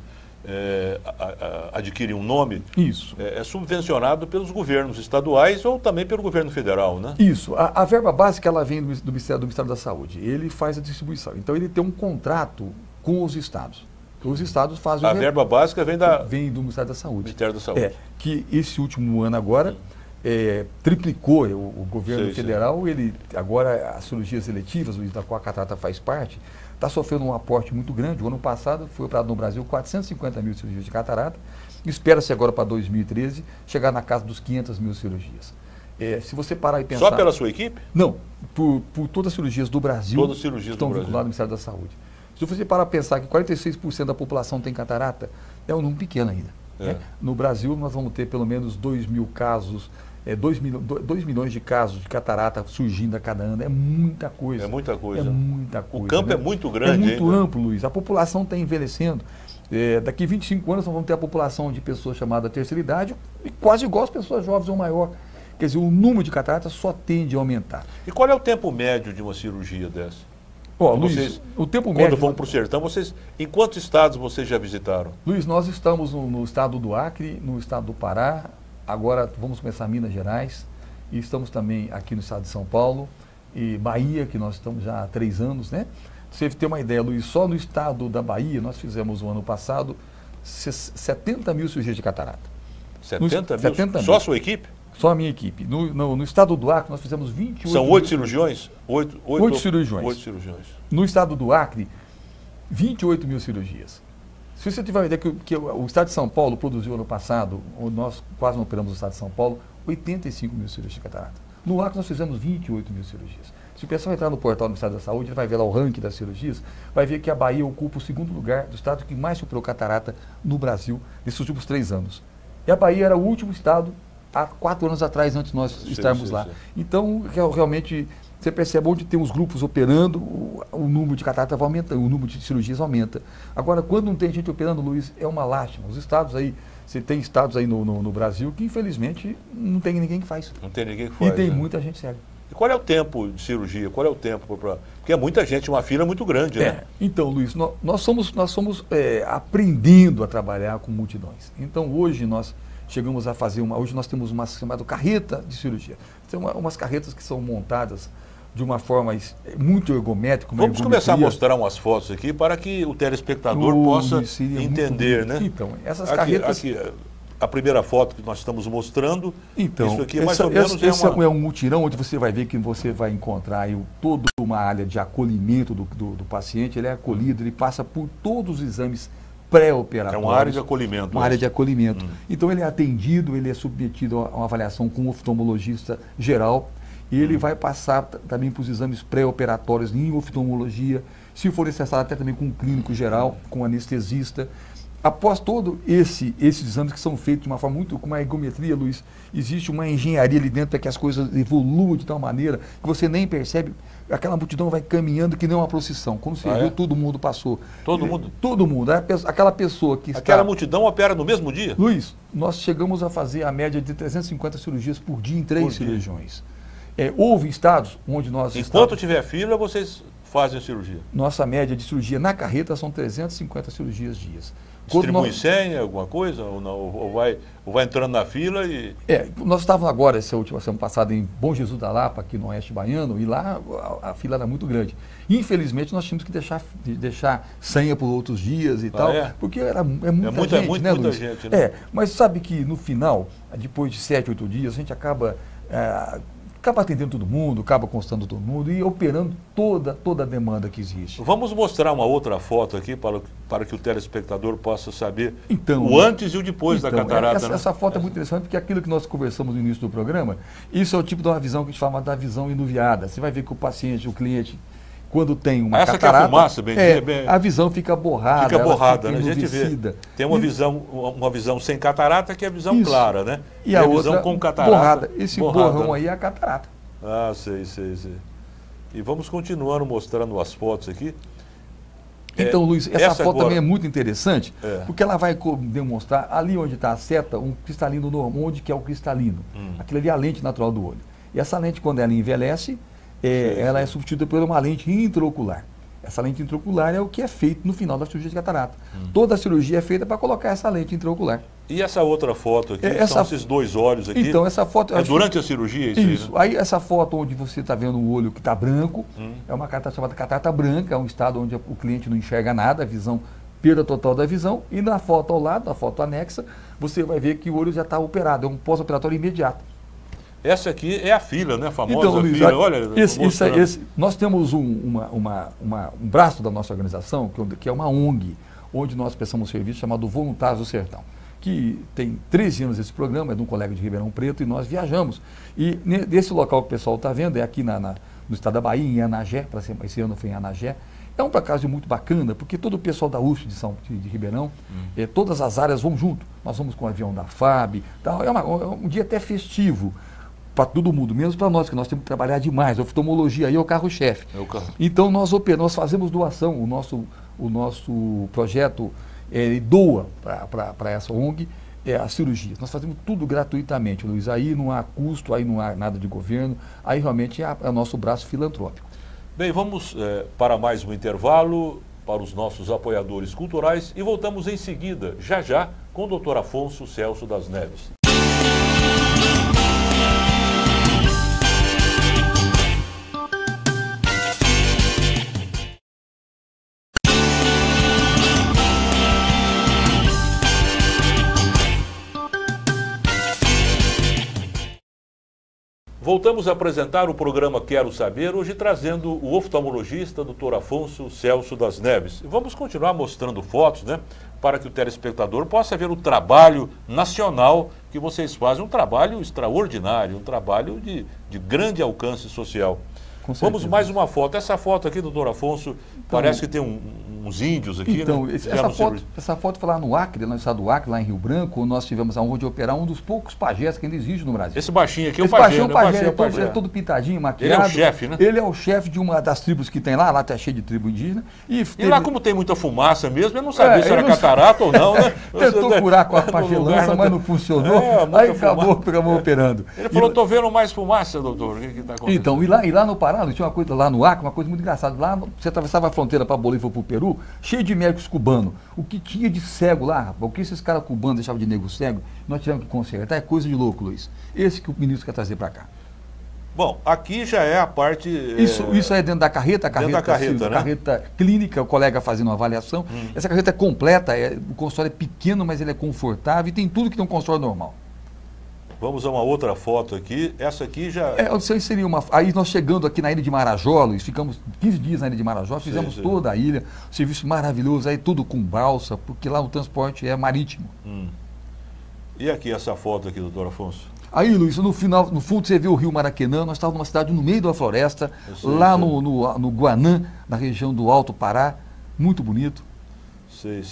adquire um nome, isso é subvencionado pelos governos estaduais ou também pelo governo federal, né? Isso. A verba básica ela vem do Ministério da Saúde. Ele faz a distribuição. Então ele tem um contrato com os estados. Os estados fazem... A verba básica vem do Ministério da Saúde. Ministério da Saúde. Que esse último ano agora triplicou o governo federal. Ele agora as cirurgias eletivas, da qual a catarata faz parte, está sofrendo um aporte muito grande. O ano passado foi operado no Brasil 450 mil cirurgias de catarata. Espera-se agora para 2013 chegar na casa dos 500 mil cirurgias. Se você parar e pensar... Só pela sua equipe? Não, por todas as cirurgias do Brasil. Todas as cirurgias estão vinculadas ao Ministério da Saúde. Se você parar a pensar que 46% da população tem catarata, é um número pequeno ainda. Né? No Brasil nós vamos ter pelo menos 2.000 casos, 2 milhões de casos de catarata surgindo a cada ano. É muita coisa. É muita coisa. É muita coisa. O campo é muito grande. É muito amplo, Luiz. A população está envelhecendo. Daqui 25 anos nós vamos ter a população de pessoas chamada terceira idade, quase igual as pessoas jovens ou maior. Quer dizer, o número de cataratas só tende a aumentar. E qual é o tempo médio de uma cirurgia dessa? Luiz, o tempo médio... Quando vão para o sertão, em quantos estados vocês já visitaram? Luiz, nós estamos no estado do Acre, no estado do Pará, agora vamos começar Minas Gerais, e estamos também aqui no estado de São Paulo, e Bahia, que nós estamos já há 3 anos, né? Você ter uma ideia, Luiz, só no estado da Bahia, nós fizemos o ano passado 70 mil cirurgias de catarata. 70 mil? 70 mil. Só a sua equipe? Só a minha equipe. No estado do Acre, nós fizemos 28... São 8 cirurgiões? 8 cirurgiões. 8 cirurgiões. No estado do Acre, 28 mil cirurgias. Se você tiver uma ideia que o estado de São Paulo produziu ano passado, nós quase não operamos no estado de São Paulo, 85 mil cirurgias de catarata. No Acre nós fizemos 28 mil cirurgias. Se o pessoal entrar no portal do Ministério da Saúde, ele vai ver lá o ranking das cirurgias, vai ver que a Bahia ocupa o 2º lugar do estado que mais operou catarata no Brasil nesses últimos 3 anos. E a Bahia era o último estado há 4 anos atrás, antes de nós estarmos lá. Então, realmente, você percebe onde tem os grupos operando, o número de catarata vai aumentando, o número de cirurgias aumenta. Agora, quando não tem gente operando, Luiz, é uma lástima. Os estados aí, você tem estados aí no Brasil que, infelizmente, não tem ninguém que faz. Não tem ninguém que faz. E tem né? muita gente cega. E qual é o tempo de cirurgia? Qual é o tempo para... Porque é muita gente, uma fila muito grande, né? Então, Luiz, nós somos aprendendo a trabalhar com multidões. Então, hoje nós chegamos a fazer hoje nós temos uma chamada carreta de cirurgia. Tem umas carretas que são montadas de uma forma muito ergométrica. Vamos começar a mostrar umas fotos aqui para que o telespectador possa entender, né? Então, essas carretas... Aqui, a primeira foto que nós estamos mostrando, então, isso aqui mais ou menos esse é um mutirão onde você vai ver que você vai encontrar aí toda uma área de acolhimento do paciente, ele é acolhido, ele passa por todos os exames pré-operatórios. É uma área de acolhimento. Uma área de acolhimento. Então ele é atendido, ele é submetido a uma avaliação com um oftalmologista geral, e ele vai passar também para os exames pré-operatórios em oftalmologia, se for necessário até também com um clínico geral, com um anestesista. Após todos esses exames que são feitos de uma forma com uma ergometria, Luiz, existe uma engenharia ali dentro para que as coisas evoluam de tal maneira que você nem percebe, aquela multidão vai caminhando que nem uma procissão. Quando você viu, todo mundo passou. Todo mundo? Todo mundo. Aquela pessoa que Aquela multidão opera no mesmo dia? Luiz, nós chegamos a fazer a média de 350 cirurgias por dia em 3 cirurgiões. Houve estados onde nós... Enquanto tiver fila, vocês fazem a cirurgia? Nossa média de cirurgia na carreta são 350 cirurgias dias. Distribui senha, alguma coisa? Ou, não, ou vai entrando na fila e... Nós estávamos agora, essa última semana passada, em Bom Jesus da Lapa, aqui no Oeste Baiano, e lá a fila era muito grande. Infelizmente, nós tínhamos que deixar senha por outros dias e tal, porque é muita gente, né, Luiz? Gente, né? Mas sabe que no final, depois de 7, 8 dias, a gente acaba atendendo todo mundo, acaba constando todo mundo e operando toda a demanda que existe. Vamos mostrar uma outra foto aqui para que o telespectador possa saber então, o antes e o depois da catarata. Essa foto é muito interessante porque aquilo que nós conversamos no início do programa, isso é o tipo de uma visão que a gente chama da visão enuviada. Você vai ver que o paciente, o cliente, quando tem uma catarata... Essa que é a fumaça, bem a visão fica borrada. Fica borrada, né? A gente vê. Tem uma visão sem catarata, que é a visão clara, né? E a visão outra com catarata. Borrada. Esse borrão aí é a catarata. Ah, sei. E vamos continuando mostrando as fotos aqui. Então, Luiz, essa foto agora... também é muito interessante, porque ela vai demonstrar ali onde está a seta, um cristalino normal, onde que é o cristalino. Aquilo ali é a lente natural do olho. E essa lente, quando ela envelhece, ela é substituída por uma lente intraocular. Essa lente intraocular é o que é feito no final da cirurgia de catarata. Toda a cirurgia é feita para colocar essa lente intraocular. E essa outra foto aqui, são esses dois olhos aqui? Então, essa foto... durante a cirurgia isso aí, né? Aí essa foto onde você está vendo o olho que está branco, é uma catarata chamada catarata branca, é um estado onde o cliente não enxerga nada, a visão, perda total da visão, e na foto ao lado, na foto anexa, você vai ver que o olho já está operado, é um pós-operatório imediato. Essa aqui é a fila, né? A famosa então, Luiz, fila. Olha, nós temos um braço da nossa organização, que é uma ONG, onde nós prestamos um serviço chamado Voluntários do Sertão, que tem 13 anos esse programa, é de um colega de Ribeirão Preto, e nós viajamos. E nesse local que o pessoal está vendo, é aqui no estado da Bahia, em Anagé, esse ano foi em Anagé. É um caso muito bacana, porque todo o pessoal da USP de Ribeirão, todas as áreas vão junto. Nós vamos com o avião da FAB, tal. É um dia até festivo para todo mundo, menos para nós, que nós temos que trabalhar demais. A oftalmologia aí é o carro-chefe. Então nós fazemos doação, o nosso projeto doa para essa ONG as cirurgias. Nós fazemos tudo gratuitamente, Luiz. Aí não há custo, aí não há nada de governo, aí realmente é o nosso braço filantrópico. Bem, vamos para mais um intervalo para os nossos apoiadores culturais e voltamos em seguida, já, com o Dr. Afonso Celso das Neves. Voltamos a apresentar o programa Quero Saber, hoje trazendo o oftalmologista Dr. Afonso Celso das Neves. Vamos continuar mostrando fotos, né, para que o telespectador possa ver o trabalho nacional que vocês fazem, um trabalho extraordinário, um trabalho de grande alcance social. Com Vamos certeza. mais uma foto. Essa foto aqui, doutor Afonso, parece que tem uns índios aqui, Então, né? essa foto foi lá no Acre, no estado do Acre, lá em Rio Branco, nós tivemos a honra de operar um dos poucos pajés que ainda existe no Brasil. Esse baixinho aqui é o Esse pajé, baixinho, né? o pajé, Baixinho, ele pajé. é todo pintadinho, Ele maquiado. é o chefe, né? Ele é o chefe de uma das tribos que tem lá tá cheio de tribo indígena. E lá, como tem muita fumaça mesmo, eu não sabia se ele era não catarata ou não, né? Tentou curar com a pagelança, mas não funcionou. Aí acabou operando. Ele falou, estou vendo mais fumaça, doutor. O que está acontecendo? Então, e lá no Pará, tinha uma coisa lá no Acre, uma coisa muito engraçada. Lá, você atravessava a fronteira para Bolívia ou para o Peru, cheio de médicos cubanos. O que tinha de cego lá, rapaz, o que esses caras cubanos deixavam de nego cego, nós tivemos que consertar. É coisa de louco, Luiz. Esse que o ministro quer trazer para cá. Bom, aqui já é a parte... Isso é dentro da carreta, né? Carreta clínica, o colega fazendo uma avaliação. Essa carreta é completa, o consultório é pequeno, mas ele é confortável e tem tudo que tem um consultório normal. Vamos a uma outra foto aqui. Essa aqui já... seria uma... Aí nós chegando aqui na ilha de Marajó, Luiz, ficamos 15 dias na ilha de Marajó, fizemos toda a ilha, um serviço maravilhoso, aí tudo com balsa, porque lá o transporte é marítimo. E aqui essa foto aqui, doutor Afonso? Aí, Luiz, no fundo você vê o rio Maracanã, nós estávamos numa cidade no meio da floresta, lá no Guanã, na região do Alto Pará, muito bonito. Sei.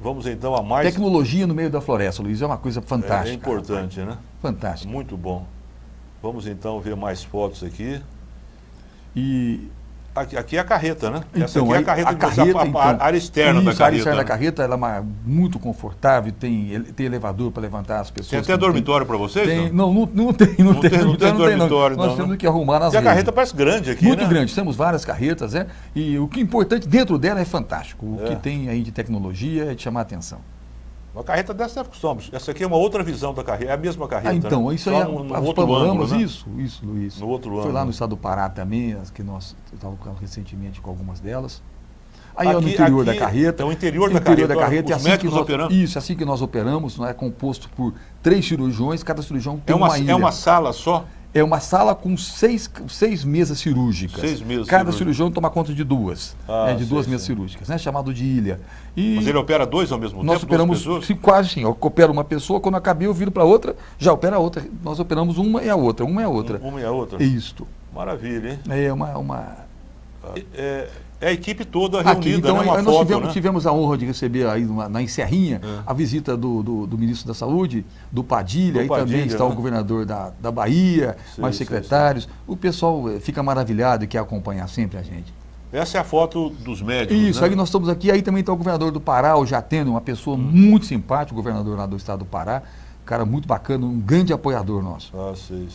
Vamos então a mais... Tecnologia no meio da floresta, Luiz, é uma coisa fantástica. É importante, né? Fantástico. Muito bom. Vamos então ver mais fotos aqui. E... Aqui é a carreta, né? Então, essa aqui é a carreta, a área externa da carreta. A área externa da carreta, ela é muito confortável, tem elevador para levantar as pessoas. Tem até dormitório para vocês? Não tem dormitório. Nós temos que arrumar nas redes. E a carreta parece grande aqui, muito né? grande, temos várias carretas, e o que é importante dentro dela é fantástico. O que tem aí de tecnologia é de chamar a atenção. Uma carreta dessa é costumamos. Essa aqui é uma outra visão da carreta, é a mesma carreta. Então, né? isso aí, no outro ângulo, né? Isso, Luiz. No outro ângulo. Foi lá no estado do Pará também, as que nós estávamos recentemente com algumas delas. Aí aqui, é no interior da carreta. É o interior da carreta, os médicos operando. Isso, assim que nós operamos, é composto por 3 cirurgiões, cada cirurgião tem uma ilha. É uma sala só? É uma sala com 6 mesas cirúrgicas. 6 mesas Cada cirurgião toma conta de 2. De 2 mesas cirúrgicas, chamado de ilha. Mas ele opera 2 ao mesmo tempo? Nós operamos quase assim. Opera uma pessoa, quando acabei eu viro para outra, já opera a outra. Nós operamos uma e a outra, uma e a outra. Uma e a outra? Isto. Maravilha, hein? É a equipe toda reunida, então, né? Nós tivemos a honra de receber aí na Serrinha a visita do ministro da Saúde, do Padilha, aí também está o governador da Bahia, mais secretários. O pessoal fica maravilhado e quer acompanhar sempre a gente. Essa é a foto dos médicos, Isso, né? aí nós estamos aqui, aí também está o governador do Pará, o Jateno, uma pessoa muito simpática, o governador lá do estado do Pará, um cara muito bacana, um grande apoiador nosso. Sei.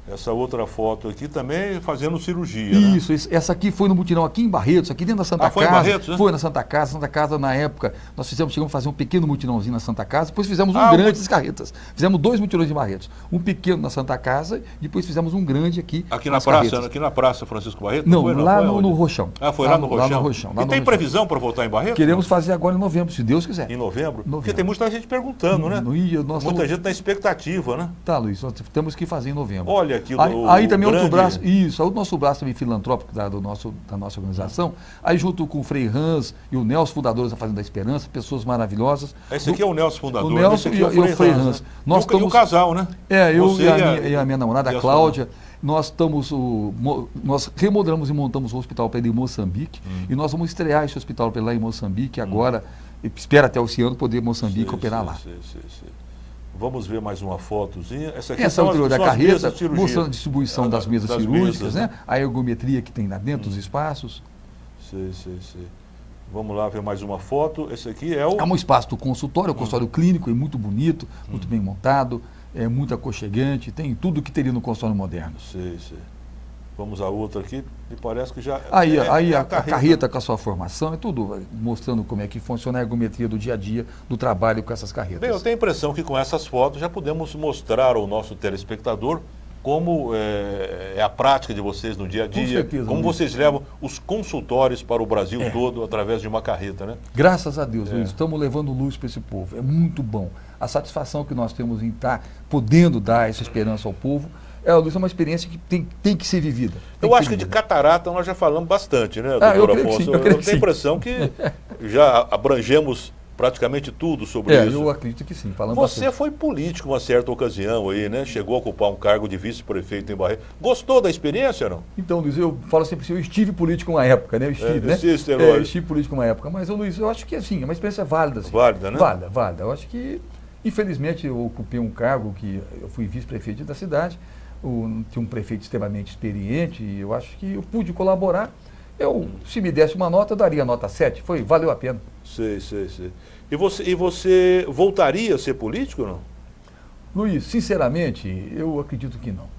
Essa outra foto aqui também fazendo cirurgia, Isso, essa aqui foi no mutirão aqui em Barretos, aqui dentro da Santa Casa. Foi em Barretos, né? Foi na Santa Casa. Santa Casa, na época, nós chegamos a fazer um pequeno mutirãozinho na Santa Casa, depois fizemos um grande das carretas. Fizemos 2 mutirões em Barretos. Um pequeno na Santa Casa, depois fizemos um grande aqui nas carretas. Aqui na Praça Francisco Barreto? Não, lá no Rochão. Foi lá no Rochão? Lá no Rochão. E tem previsão para voltar em Barretos? Queremos fazer agora em novembro, se Deus quiser. Em novembro? Porque tem muita gente perguntando, né? Muita gente na expectativa, né? Tá, Luiz, nós temos que fazer em novembro. Olha aqui aí também outro braço, o nosso braço também filantrópico da nossa organização, aí junto com o Frei Hans e o Nelson, fundadores da Fazenda da Esperança, pessoas maravilhosas. Esse aqui é o Nelson, fundador. O Nelson e o Frei Hans. Nós e o casal, né? Eu e a minha namorada, a Cláudia, nós remodelamos e montamos um hospital para ele em Moçambique, e nós vamos estrear esse hospital para ele lá em Moçambique agora, espera até o ano poder Moçambique operar lá. Vamos ver mais uma fotozinha. Essa aqui é o interior da carreta, mostrando a distribuição das mesas cirúrgicas, né? A ergometria que tem lá dentro dos espaços. Sei. Vamos lá ver mais uma foto. Esse aqui é o... É um espaço do consultório, o consultório clínico, é muito bonito, muito bem montado, é muito aconchegante, tem tudo que teria no consultório moderno. Sei. Vamos a outra aqui, me parece que já... Aí a carreta com a sua formação, é tudo mostrando como é que funciona a ergometria do dia a dia, do trabalho com essas carretas. Bem, eu tenho a impressão que com essas fotos já podemos mostrar ao nosso telespectador como é a prática de vocês no dia a dia, com certeza, como vocês levam os consultórios para o Brasil todo através de uma carreta, né? Graças a Deus, Luiz, estamos levando luz para esse povo, é muito bom. A satisfação que nós temos em estar podendo dar essa esperança ao povo, Luiz, é uma experiência que tem que ser vivida. Eu acho que de catarata nós já falamos bastante, né, doutor Afonso? Eu tenho a impressão que já abrangemos praticamente tudo sobre isso. Eu acredito que sim. Falando Você bastante. foi político uma certa ocasião aí, né? Chegou a ocupar um cargo de vice-prefeito em Barretos. Gostou da experiência, não? Então, Luiz, eu falo sempre assim, eu estive político uma época, né? Eu estive, né? Eu estive político uma época. Mas, Luiz, eu acho que, assim, é uma experiência válida. Assim. Válida, né? Válida. Eu acho que, infelizmente, eu ocupei um cargo que eu fui vice-prefeito da cidade, tinha um prefeito extremamente experiente, e eu acho que eu pude colaborar. Se me desse uma nota, eu daria nota 7. Valeu a pena. Sei. E você voltaria a ser político ou não? Luiz, sinceramente, eu acredito que não.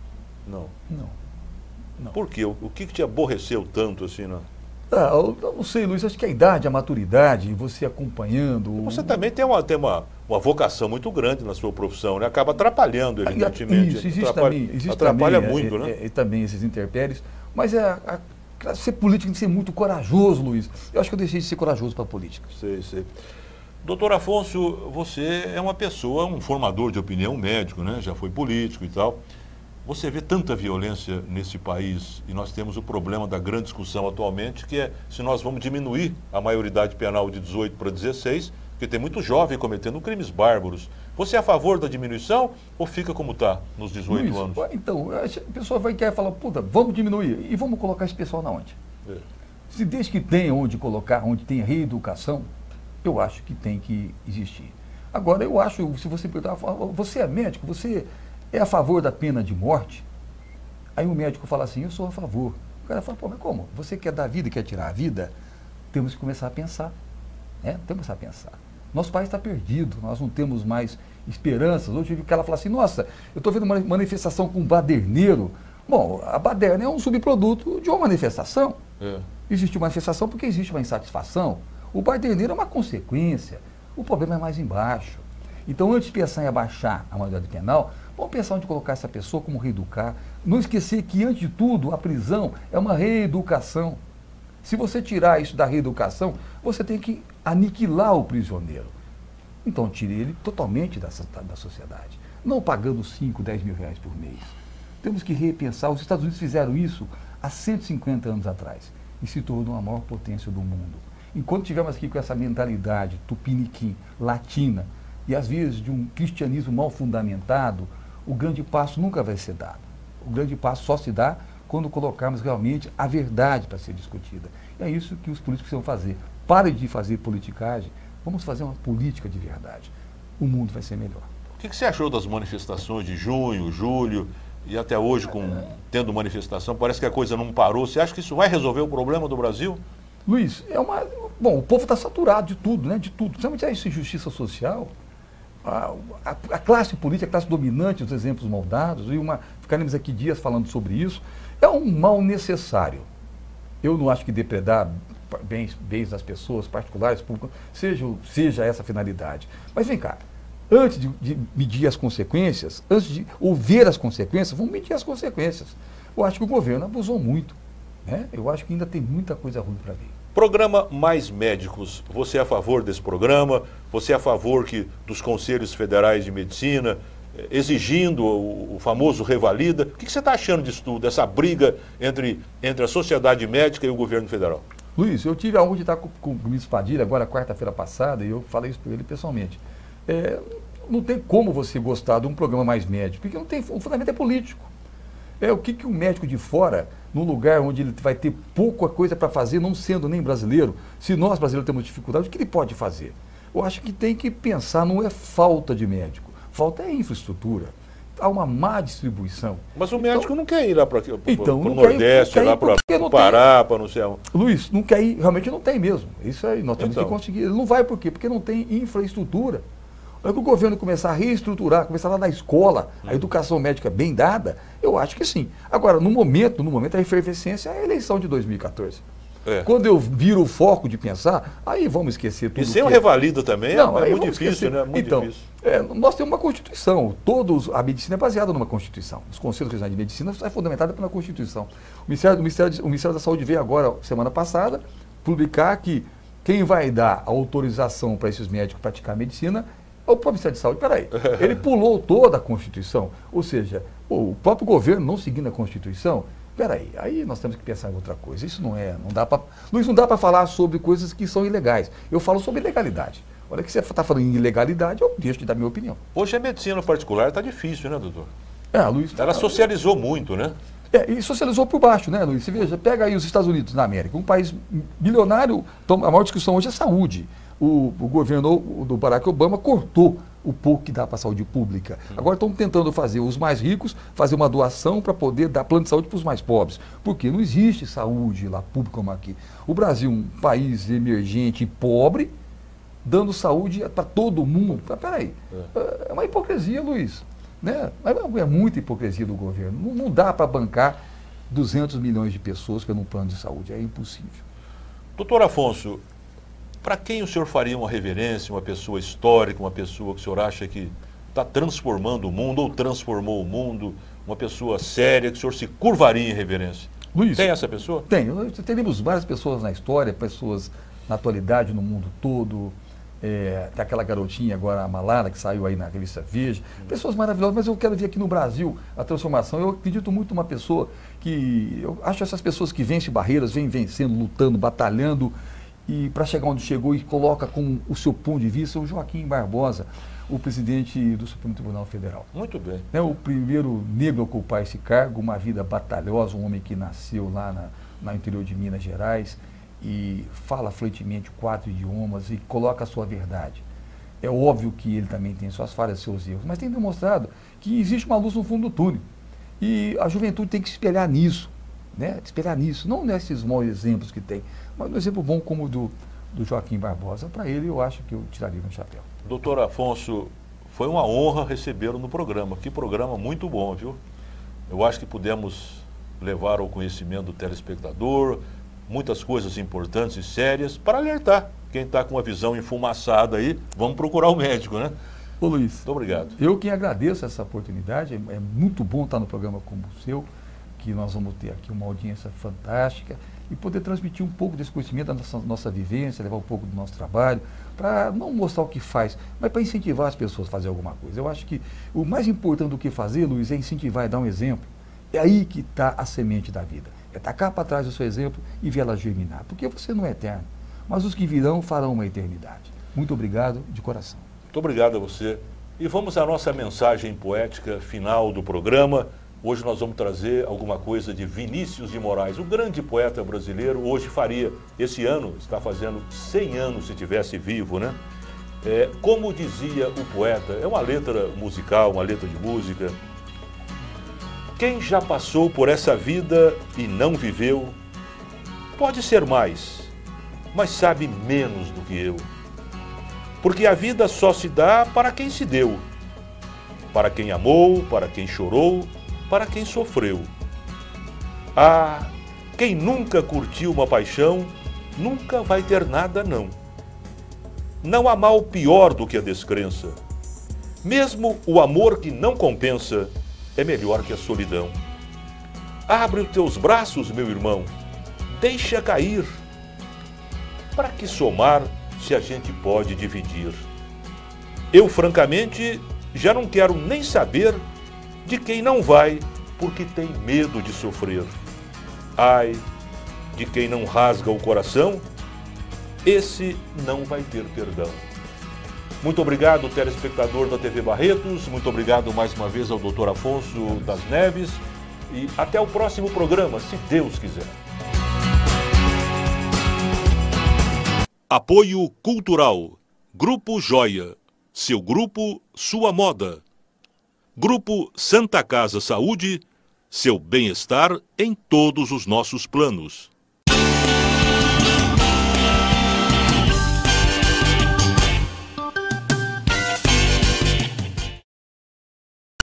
Não. Por quê? O que te aborreceu tanto assim, não? Eu não sei, Luiz, acho que a idade, a maturidade, você acompanhando... Você também tem uma vocação muito grande na sua profissão, né? Acaba atrapalhando, evidentemente. Isso, existe atrapalha também, muito, né? E também esses intempéries, mas ser político tem que ser muito corajoso, Luiz. Eu acho que eu deixei de ser corajoso para a política. Sei. Doutor Afonso, você é uma pessoa, um formador de opinião, um médico, né? Já foi político e tal. Você vê tanta violência nesse país e nós temos o problema da grande discussão atualmente, que é se nós vamos diminuir a maioridade penal de 18 para 16, porque tem muito jovem cometendo crimes bárbaros. Você é a favor da diminuição ou fica como está nos 18 Luiz, anos? Então, a pessoa vai querer falar, puta, vamos diminuir. E vamos colocar esse pessoal na onde? Se desde que tenha onde colocar, onde tenha reeducação, eu acho que tem que existir. Agora, eu acho, se você perguntar, você é médico, você é a favor da pena de morte? Aí o médico fala assim, eu sou a favor. O cara fala, pô, mas como? Você quer dar vida, quer tirar a vida? Temos que começar a pensar. Temos que começar a pensar. Nosso país está perdido, nós não temos mais esperanças. Hoje eu vi que ela fala assim, nossa, eu estou vendo uma manifestação com baderneiro. Bom, a baderna é um subproduto de uma manifestação. Existe uma manifestação porque existe uma insatisfação. O baderneiro é uma consequência. O problema é mais embaixo. Então, antes de pensar em abaixar a maioridade penal, vamos pensar onde colocar essa pessoa, como reeducar. Não esquecer que, antes de tudo, a prisão é uma reeducação. Se você tirar isso da reeducação, você tem que aniquilar o prisioneiro. Então, tire ele totalmente da sociedade. Não pagando 5, 10 mil reais por mês. Temos que repensar. Os Estados Unidos fizeram isso há 150 anos atrás e se tornou a maior potência do mundo. Enquanto tivermos aqui com essa mentalidade tupiniquim, latina, e às vezes de um cristianismo mal fundamentado, o grande passo nunca vai ser dado. O grande passo só se dá quando colocarmos realmente a verdade para ser discutida. E é isso que os políticos precisam fazer. Parem de fazer politicagem, vamos fazer uma política de verdade. O mundo vai ser melhor. O que você achou das manifestações de junho, julho e até hoje tendo manifestação? Parece que a coisa não parou. Você acha que isso vai resolver o problema do Brasil? Luiz, bom, o povo está saturado de tudo, né? De tudo. Principalmente essa injustiça social. A classe política, a classe dominante, os exemplos moldados, ficaremos aqui dias falando sobre isso, é um mal necessário. Eu não acho que depredar bens das pessoas, particulares, públicas, seja essa a finalidade. Mas vem cá, antes de medir as consequências, antes de ouvir as consequências, vamos medir as consequências. Eu acho que o governo abusou muito. Eu acho que ainda tem muita coisa ruim para vir. Programa Mais Médicos. Você é a favor desse programa? Você é a favor dos conselhos federais de medicina, exigindo o famoso revalida? O que você está achando disso tudo, dessa briga entre a sociedade médica e o governo federal? Luiz, eu tive a honra de estar com o ministro Padilha agora, quarta-feira passada, e eu falei isso para ele pessoalmente. Não tem como você gostar de um programa Mais Médico, porque o fundamento é político. O que um médico de fora, num lugar onde ele vai ter pouca coisa para fazer, não sendo nem brasileiro, se nós brasileiros temos dificuldade, o que ele pode fazer? Eu acho que tem que pensar, não é falta de médico, falta é infraestrutura. Há uma má distribuição. Mas o médico não quer ir lá para o Nordeste, lá para o Pará, para não sei onde. Luiz, não quer ir, realmente não tem mesmo. Isso aí, nós temos que conseguir. Ele não vai por quê? Porque não tem infraestrutura. Quando o governo começar a reestruturar, começar lá na escola, a educação médica bem dada, eu acho que sim. Agora, no momento, a efervescência é a eleição de 2014. Quando eu viro o foco de pensar, aí vamos esquecer tudo. E sem o revalida também não, é muito difícil, né? Muito difícil. Nós temos uma Constituição. A medicina é baseada numa Constituição. Os Conselhos Regionais de Medicina é fundamentada pela Constituição. O Ministério da Saúde veio agora, semana passada, publicar que quem vai dar a autorização para esses médicos praticar medicina é o próprio Ministério da Saúde. Peraí, ele pulou toda a Constituição. Ou seja, o próprio governo não seguindo a Constituição. Peraí, aí nós temos que pensar em outra coisa. Isso não dá para... Luiz, não dá para falar sobre coisas que são ilegais. Eu falo sobre ilegalidade. Olha que você está falando em ilegalidade, eu deixo de dar minha opinião. Hoje a medicina particular está difícil, né, doutor? Luiz... Ela socializou muito, né? E socializou por baixo, né, Luiz? Você veja, pega aí os Estados Unidos da América, um país milionário, então, a maior discussão hoje é saúde. O governo do Barack Obama cortou o pouco que dá para a saúde pública. Agora estão tentando fazer os mais ricos, fazer uma doação para poder dar plano de saúde para os mais pobres. Porque não existe saúde lá pública como aqui. O Brasil, um país emergente e pobre, dando saúde para todo mundo. Peraí, é uma hipocrisia, Luiz. Né? É muita hipocrisia do governo. Não dá para bancar 200 milhões de pessoas pelo plano de saúde. É impossível. Doutor Afonso, para quem o senhor faria uma reverência, uma pessoa histórica, uma pessoa que o senhor acha que está transformando o mundo ou transformou o mundo, uma pessoa séria que o senhor se curvaria em reverência? Luiz, tem essa pessoa? Tem. Teremos várias pessoas na história, pessoas na atualidade, no mundo todo. Tem aquela garotinha agora, a Malala, que saiu aí na revista Veja. Pessoas maravilhosas, mas eu quero ver aqui no Brasil a transformação. Eu acredito muito numa pessoa que... Eu acho essas pessoas que vencem barreiras, vêm vencendo, lutando, batalhando, e para chegar onde chegou e coloca com o seu ponto de vista, o Joaquim Barbosa, o presidente do Supremo Tribunal Federal. Muito bem. O primeiro negro a ocupar esse cargo, uma vida batalhosa, um homem que nasceu lá no interior de Minas Gerais e fala fluentemente 4 idiomas e coloca a sua verdade. É óbvio que ele também tem suas falhas, seus erros, mas tem demonstrado que existe uma luz no fundo do túnel. E a juventude tem que se espelhar nisso, né? Espelhar nisso, não nesses maus exemplos que tem, mas um exemplo bom como o do Joaquim Barbosa. Para ele, eu acho que eu tiraria um chapéu. Doutor Afonso, foi uma honra recebê-lo no programa. Que programa muito bom, viu? Eu acho que pudemos levar ao conhecimento do telespectador muitas coisas importantes e sérias para alertar quem está com uma visão enfumaçada aí. Vamos procurar o médico, né? Ô Luiz, muito obrigado. Eu que agradeço essa oportunidade. É muito bom estar no programa como o seu, que nós vamos ter aqui uma audiência fantástica e poder transmitir um pouco desse conhecimento da nossa vivência, levar um pouco do nosso trabalho, para não mostrar o que faz, mas para incentivar as pessoas a fazer alguma coisa. Eu acho que o mais importante do que fazer, Luiz, é incentivar e dar um exemplo. É aí que está a semente da vida. É tacar para trás o seu exemplo e ver ela germinar. Porque você não é eterno, mas os que virão farão uma eternidade. Muito obrigado de coração. Muito obrigado a você. E vamos à nossa mensagem poética final do programa. Hoje nós vamos trazer alguma coisa de Vinícius de Moraes, o grande poeta brasileiro. Hoje faria, esse ano, está fazendo 100 anos se estivesse vivo, né? Como dizia o poeta, é uma letra musical, uma letra de música. Quem já passou por essa vida e não viveu, pode ser mais, mas sabe menos do que eu. Porque a vida só se dá para quem se deu, para quem amou, para quem chorou, para quem sofreu. Ah, quem nunca curtiu uma paixão, nunca vai ter nada, não. Não há mal pior do que a descrença. Mesmo o amor que não compensa é melhor que a solidão. Abre os teus braços, meu irmão, deixa cair. Para que somar se a gente pode dividir? Eu, francamente, já não quero nem saber de quem não vai porque tem medo de sofrer. Ai, de quem não rasga o coração, esse não vai ter perdão. Muito obrigado, telespectador da TV Barretos. Muito obrigado mais uma vez ao Dr. Afonso das Neves. E até o próximo programa, se Deus quiser. Apoio Cultural. Grupo Joia. Seu grupo, sua moda. Grupo Santa Casa Saúde. Seu bem-estar em todos os nossos planos.